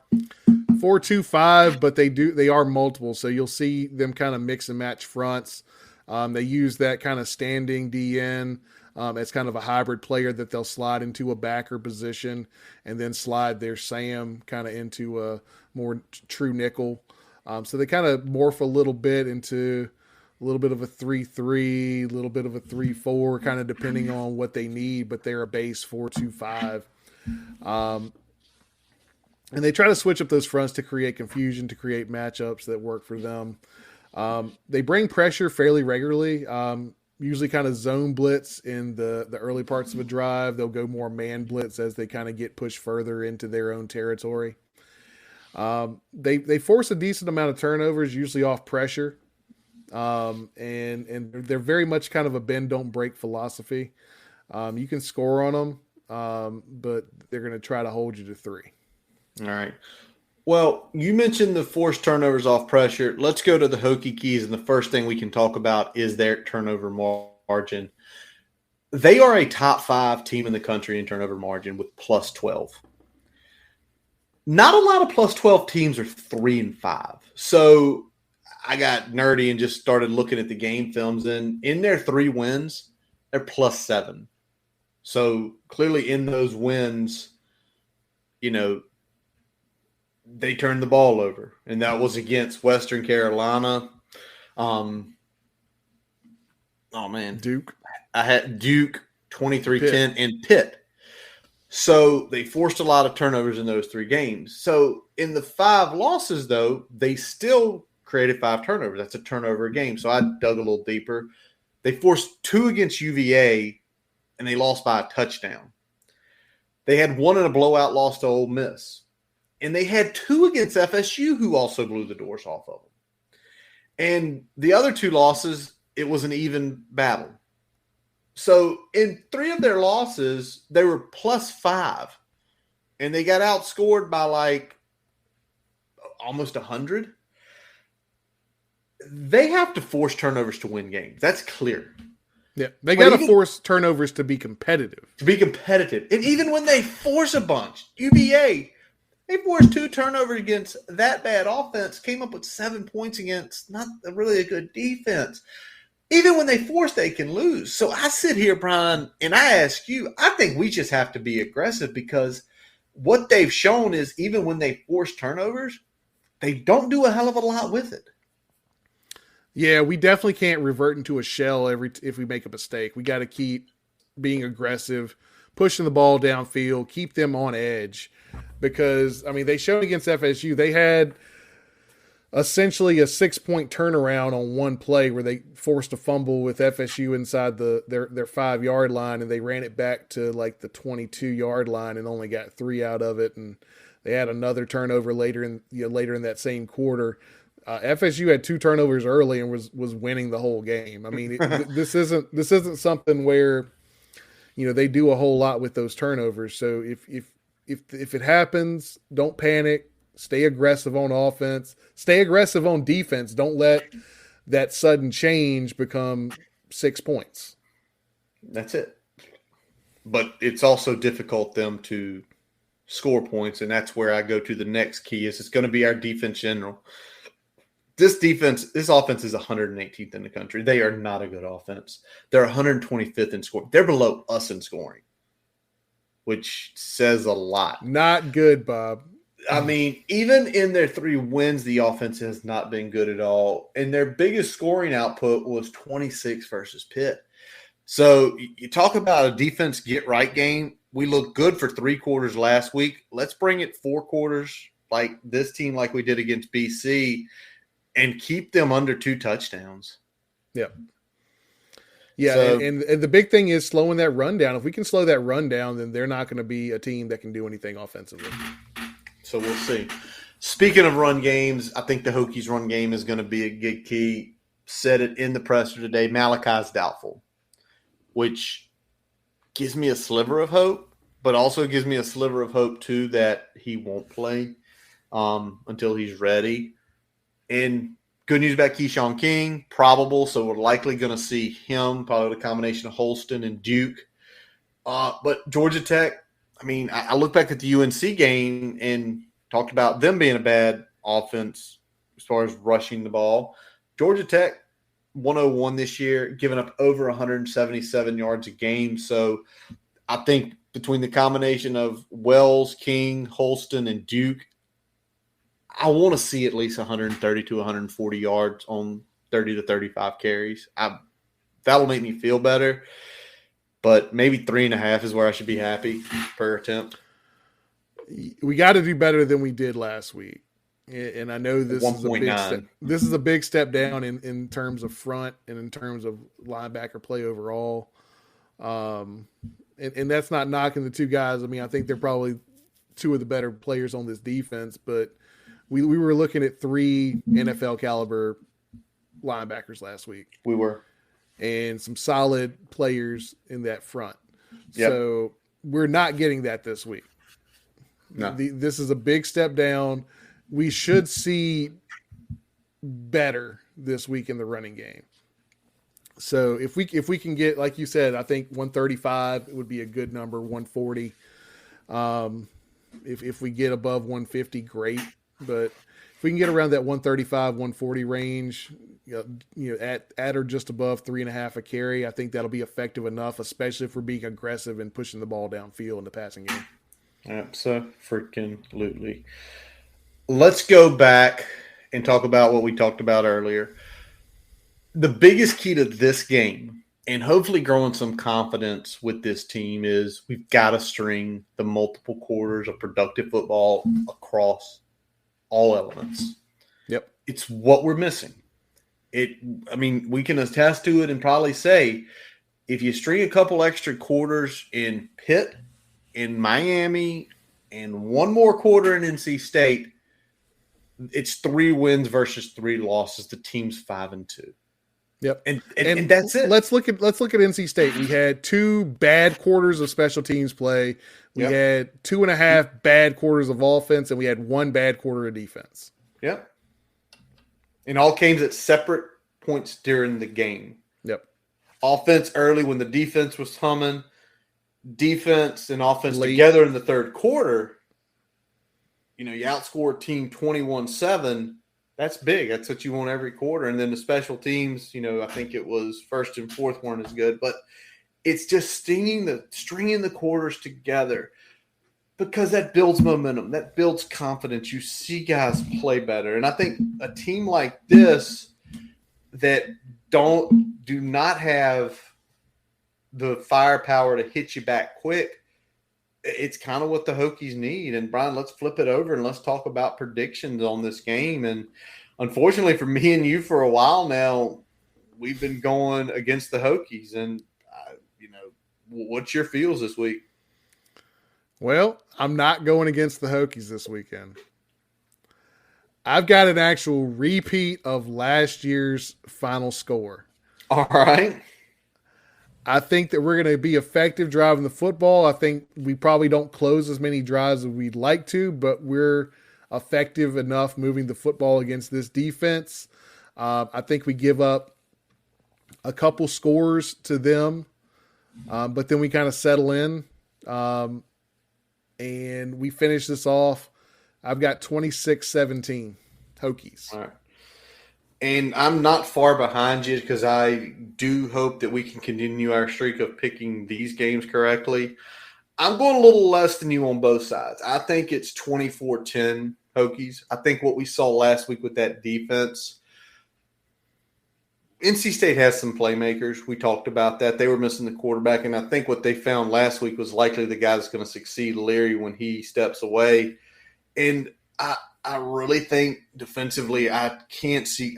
4-2-5, but they are multiple, so you'll see them kind of mix and match fronts. They use that kind of standing DN as kind of a hybrid player that they'll slide into a backer position and then slide their Sam kind of into a more true nickel. So they kind of morph a little bit into a little bit of a 3-3, a little bit of a 3-4, kind of depending on what they need, but they're a base 4-2-5. And they try to switch up those fronts to create confusion, to create matchups that work for them. They bring pressure fairly regularly, usually kind of zone blitz in the early parts of a drive. They'll go more man blitz as they kind of get pushed further into their own territory. They force a decent amount of turnovers, usually off pressure. And they're very much kind of a bend don't break philosophy. You can score on them, but they're going to try to hold you to 3. All right. Well, you mentioned the forced turnovers off pressure. Let's go to the Hokies, and the first thing we can talk about is their turnover margin. They are a top 5 team in the country in turnover margin with plus 12. Not a lot of plus 12 teams are 3-5. So I got nerdy and just started looking at the game films, and in their 3 wins, they're plus 7. So clearly in those wins, they turned the ball over, and that was against Western Carolina. Duke. I had Duke, 23-10, and Pitt. So they forced a lot of turnovers in those 3 games. So in the 5 losses, though, they still created 5 turnovers. That's a turnover a game. So I dug a little deeper. They forced 2 against UVA, and they lost by a touchdown. They had 1 in a blowout loss to Ole Miss. And they had 2 against FSU, who also blew the doors off of them. And the other 2 losses, it was an even battle. So in 3 of their losses, they were plus 5. And they got outscored by like almost 100. They have to force turnovers to win games. That's clear. Yeah, they got to force turnovers to be competitive. And even when they force a bunch, UVA, they forced 2 turnovers against that bad offense, came up with 7 points against not really a good defense. Even when they force, they can lose. So I sit here, Brian, and I ask you, I think we just have to be aggressive, because what they've shown is even when they force turnovers, they don't do a hell of a lot with it. Yeah, we definitely can't revert into a shell if we make a mistake. We got to keep being aggressive, pushing the ball downfield, keep them on edge. Because, I mean, they showed against FSU, they had essentially a 6-point turnaround on one play where they forced a fumble with FSU inside their 5-yard line, and they ran it back to like the 22-yard line and only got 3 out of it. And they had another turnover later in that same quarter. FSU had 2 turnovers early and was winning the whole game. I mean, this isn't something where they do a whole lot with those turnovers. So if it happens, don't panic. Stay aggressive on offense. Stay aggressive on defense. Don't let that sudden change become 6 points. That's it. But it's also difficult them to score points, and that's where I go to the next key. Is it's going to be our defense general. This offense is 118th in the country. They are not a good offense. They're 125th in scoring. They're below us in scoring, which says a lot. Not good, Bob. I mean, even in their 3 wins, the offense has not been good at all. And their biggest scoring output was 26 versus Pitt. So you talk about a defense get-right game. We looked good for 3 quarters last week. Let's bring it 4 quarters like this team, like we did against BC, and keep them under 2 touchdowns. Yep. Yeah, so, and the big thing is slowing that run down. If we can slow that run down, then they're not going to be a team that can do anything offensively. So we'll see. Speaking of run games, I think the Hokies run game is going to be a big key. Said it in the presser today. Malachi's doubtful, which gives me a sliver of hope, but also gives me a sliver of hope, too, that he won't play until he's ready. And good news about Keyshawn King, probable, so we're likely going to see him, probably a combination of Holston and Duke. But Georgia Tech, I mean, I look back at the UNC game and talked about them being a bad offense as far as rushing the ball. Georgia Tech, 101 this year, giving up over 177 yards a game. So I think between the combination of Wells, King, Holston, and Duke, I want to see at least 130 to 140 yards on 30 to 35 carries. That'll make me feel better. But maybe 3.5 is where I should be happy per attempt. We got to do better than we did last week. And I know this is a big step. This is a big step down in terms of front and in terms of linebacker play overall. And that's not knocking the 2 guys. I mean, I think they're probably 2 of the better players on this defense, but we were looking at 3 NFL caliber linebackers last week. We were. And some solid players in that front. Yep. So we're not getting that this week. No. This is a big step down. We should see better this week in the running game. So if we can get, like you said, I think 135 would be a good number, 140. If we get above 150, great. But if we can get around that 135, 140 range, at or just above 3.5 a carry, I think that'll be effective enough, especially if we're being aggressive and pushing the ball downfield in the passing game. Absolutely. Let's go back and talk about what we talked about earlier. The biggest key to this game, and hopefully growing some confidence with this team, is we've got to string the multiple quarters of productive football across all elements. Yep. It's what we're missing. We can attest to it and probably say, if you string a couple extra quarters in Pitt, in Miami, and 1 more quarter in NC State, it's 3 wins versus 3 losses. The team's 5-2. Yep. And that's it. Let's look at NC State. We had 2 bad quarters of special teams play. We had 2.5 bad quarters of offense, and we had 1 bad quarter of defense. Yep. And all came at separate points during the game. Yep. Offense early when the defense was humming. Defense and offense together in the third quarter. You outscore a team 21-7. That's big. That's what you want every quarter. And then the special teams, I think it was first and fourth weren't as good. But it's just stringing the quarters together, because that builds momentum. That builds confidence. You see guys play better. And I think a team like this that do not have the firepower to hit you back quick, it's kind of what the Hokies need. And Brian, let's flip it over and let's talk about predictions on this game. And unfortunately for me and you, for a while now, we've been going against the Hokies. And what's your feels this week? Well, I'm not going against the Hokies this weekend. I've got an actual repeat of last year's final score. All right. I think that we're going to be effective driving the football. I think we probably don't close as many drives as we'd like to, but we're effective enough moving the football against this defense. I think we give up a couple scores to them, but then we kind of settle in, and we finish this off. I've got 26-17 Hokies. All right. And I'm not far behind you because I do hope that we can continue our streak of picking these games correctly. I'm going a little less than you on both sides. I think it's 24-10 Hokies. I think what we saw last week with that defense, NC State has some playmakers. We talked about that. They were missing the quarterback, and I think what they found last week was likely the guy that's going to succeed Leary when he steps away. And I really think defensively, I can't see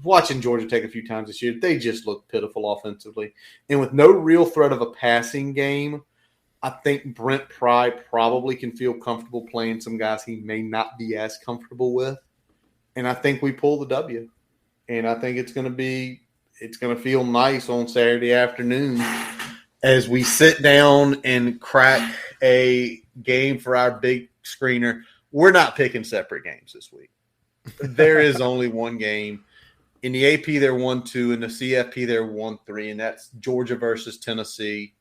watching Georgia Tech a few times this year. They just look pitiful offensively. And with no real threat of a passing game, I think Brent Pry probably can feel comfortable playing some guys he may not be as comfortable with. And I think we pull the W. And I think it's going to feel nice on Saturday afternoon as we sit down and crack a game for our big screener. We're not picking separate games this week. There is only one game. In the AP, they're 1-2. In the CFP, they're 1-3. And that's Georgia versus Tennessee.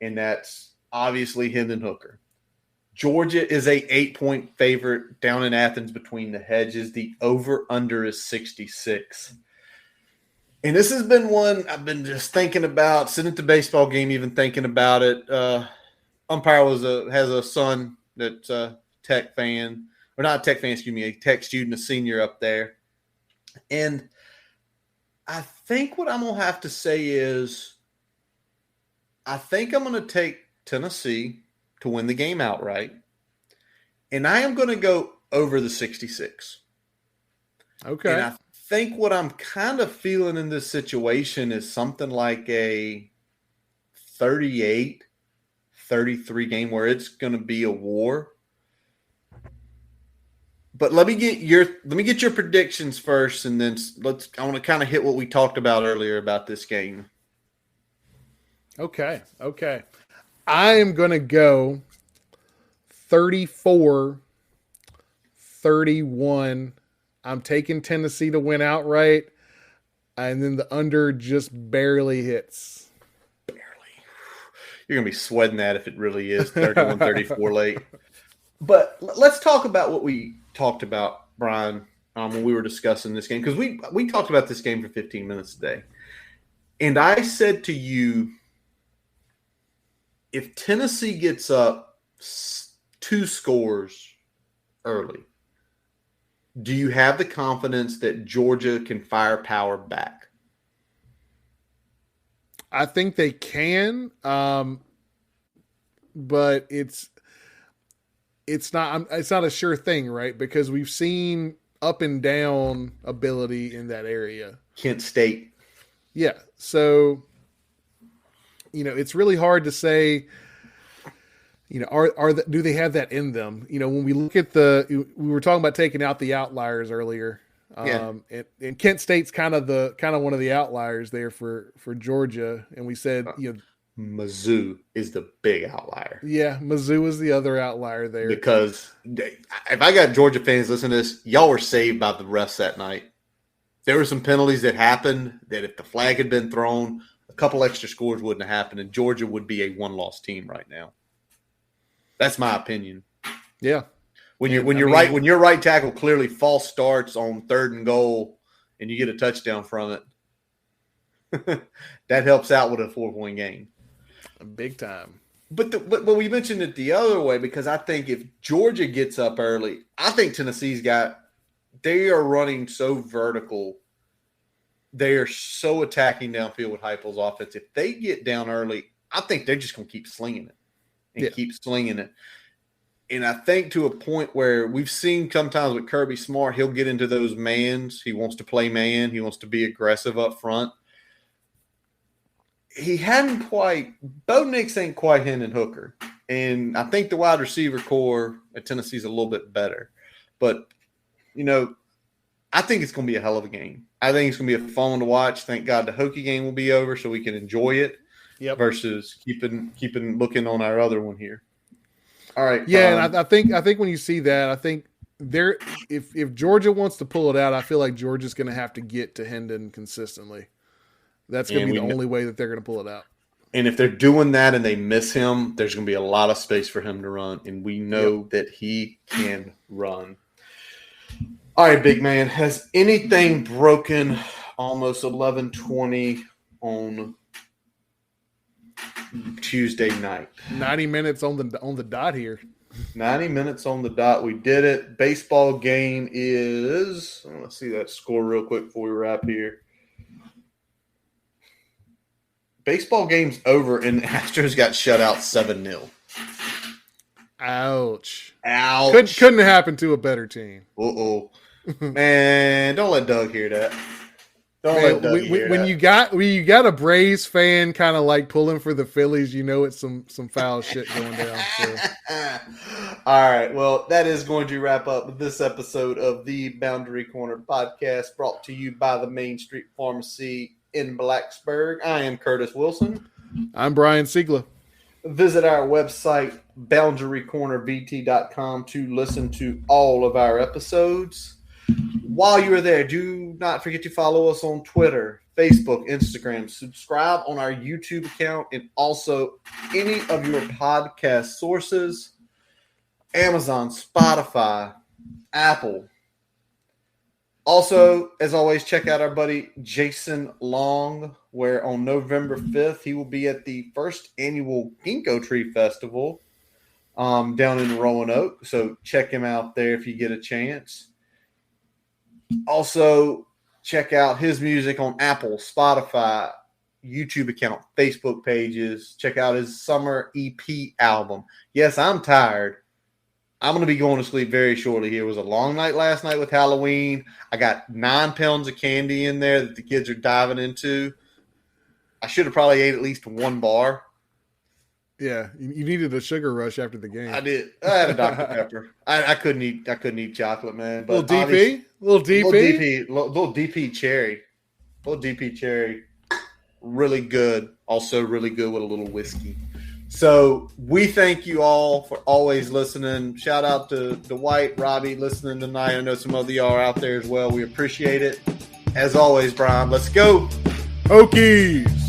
And that's obviously Hendon Hooker. Georgia is a 8-point favorite down in Athens between the hedges. The over-under is 66. And this has been one I've been just thinking about, sitting at the baseball game, even thinking about it. Umpire has a son that's Tech fan, or not a Tech fan, excuse me, a Tech student, a senior up there. And I think what I'm going to have to say is I think I'm going to take Tennessee to win the game outright. And I am going to go over the 66. Okay. And I think what I'm kind of feeling in this situation is something like a 38-33 game where it's going to be a war. But let me get your predictions first, and then I want to kind of hit what we talked about earlier about this game. Okay. I am going to go 34-31. I'm taking Tennessee to win outright, and then the under just barely hits. Barely. You're going to be sweating that if it really is 31-34 late. But let's talk about what we talked about, Brian, when we were discussing this game, because we talked about this game for 15 minutes today. And I said to you, if Tennessee gets up 2 scores early, do you have the confidence that Georgia can firepower back? I think they can, but it's not a sure thing, right? Because we've seen up and down ability in that area. Kent State. Yeah. So, it's really hard to say, do they have that in them? When we look at we were talking about taking out the outliers earlier. And Kent State's kind of one of the outliers there for Georgia. And we said, Mizzou is the big outlier. Yeah, Mizzou is the other outlier there. Because if I got Georgia fans listening to this, y'all were saved by the refs that night. There were some penalties that happened that if the flag had been thrown, a couple extra scores wouldn't have happened, and Georgia would be a one-loss team right now. That's my opinion. Yeah. When your right tackle clearly false starts on 3rd and goal and you get a touchdown from it, that helps out with a 4-point game. Big time. But we mentioned it the other way because I think if Georgia gets up early, I think Tennessee's they are running so vertical. They are so attacking downfield with Heupel's offense. If they get down early, I think they're just going to keep slinging it and keep slinging it. And I think to a point where we've seen sometimes with Kirby Smart, he'll get into those mans. He wants to play man. He wants to be aggressive up front. He hadn't quite – Bo Nix ain't quite Hendon Hooker. And I think the wide receiver core at Tennessee is a little bit better. But, I think it's going to be a hell of a game. I think it's going to be a fun one to watch. Thank God the Hokie game will be over so we can enjoy it. Yep. Versus keeping looking on our other one here. All right. Yeah, and I think when you see that, I think if Georgia wants to pull it out, I feel like Georgia's going to have to get to Hendon consistently. That's going to be the only way that they're going to pull it out. And if they're doing that and they miss him, there's going to be a lot of space for him to run, and we know that he can run. All right, big man. Has anything broken almost 11:20 on Tuesday night? 90 minutes on the dot here. 90 minutes on the dot. We did it. Baseball game is – let's see that score real quick before we wrap here. Baseball game's over, and the Astros got shut out 7-0. Ouch. Ouch. Couldn't happen to a better team. Uh-oh. Man, don't let Doug hear that. When you got a Braves fan kind of like pulling for the Phillies, you know it's some foul shit going down. So. All right, well, that is going to wrap up this episode of the Boundary Corner podcast, brought to you by the Main Street Pharmacy in Blacksburg. I am Curtis Wilson. I'm Brian Siegler. Visit our website, boundarycornerbt.com, to listen to all of our episodes. While you are there, do not forget to follow us on Twitter, Facebook, Instagram. Subscribe on our YouTube account, and also any of your podcast sources, Amazon, Spotify, Apple. Also, as always, check out our buddy Jason Long, where on November 5th, he will be at the first annual Ginkgo Tree Festival down in Roanoke. So check him out there if you get a chance. Also, check out his music on Apple, Spotify, YouTube account, Facebook pages. Check out his summer EP album. Yes, I'm tired. I'm going to be going to sleep very shortly here. It was a long night last night with Halloween. I got 9 pounds of candy in there that the kids are diving into. I should have probably ate at least 1 bar. Yeah, you needed a sugar rush after the game. I did. I had a Dr. Pepper. I couldn't eat chocolate, man. But little DP? Little DP cherry. Little DP cherry. Really good. Also really good with a little whiskey. So we thank you all for always listening. Shout out to Dwight, Robbie, listening tonight. I know some of you are out there as well. We appreciate it. As always, Brian, let's go. Hokies!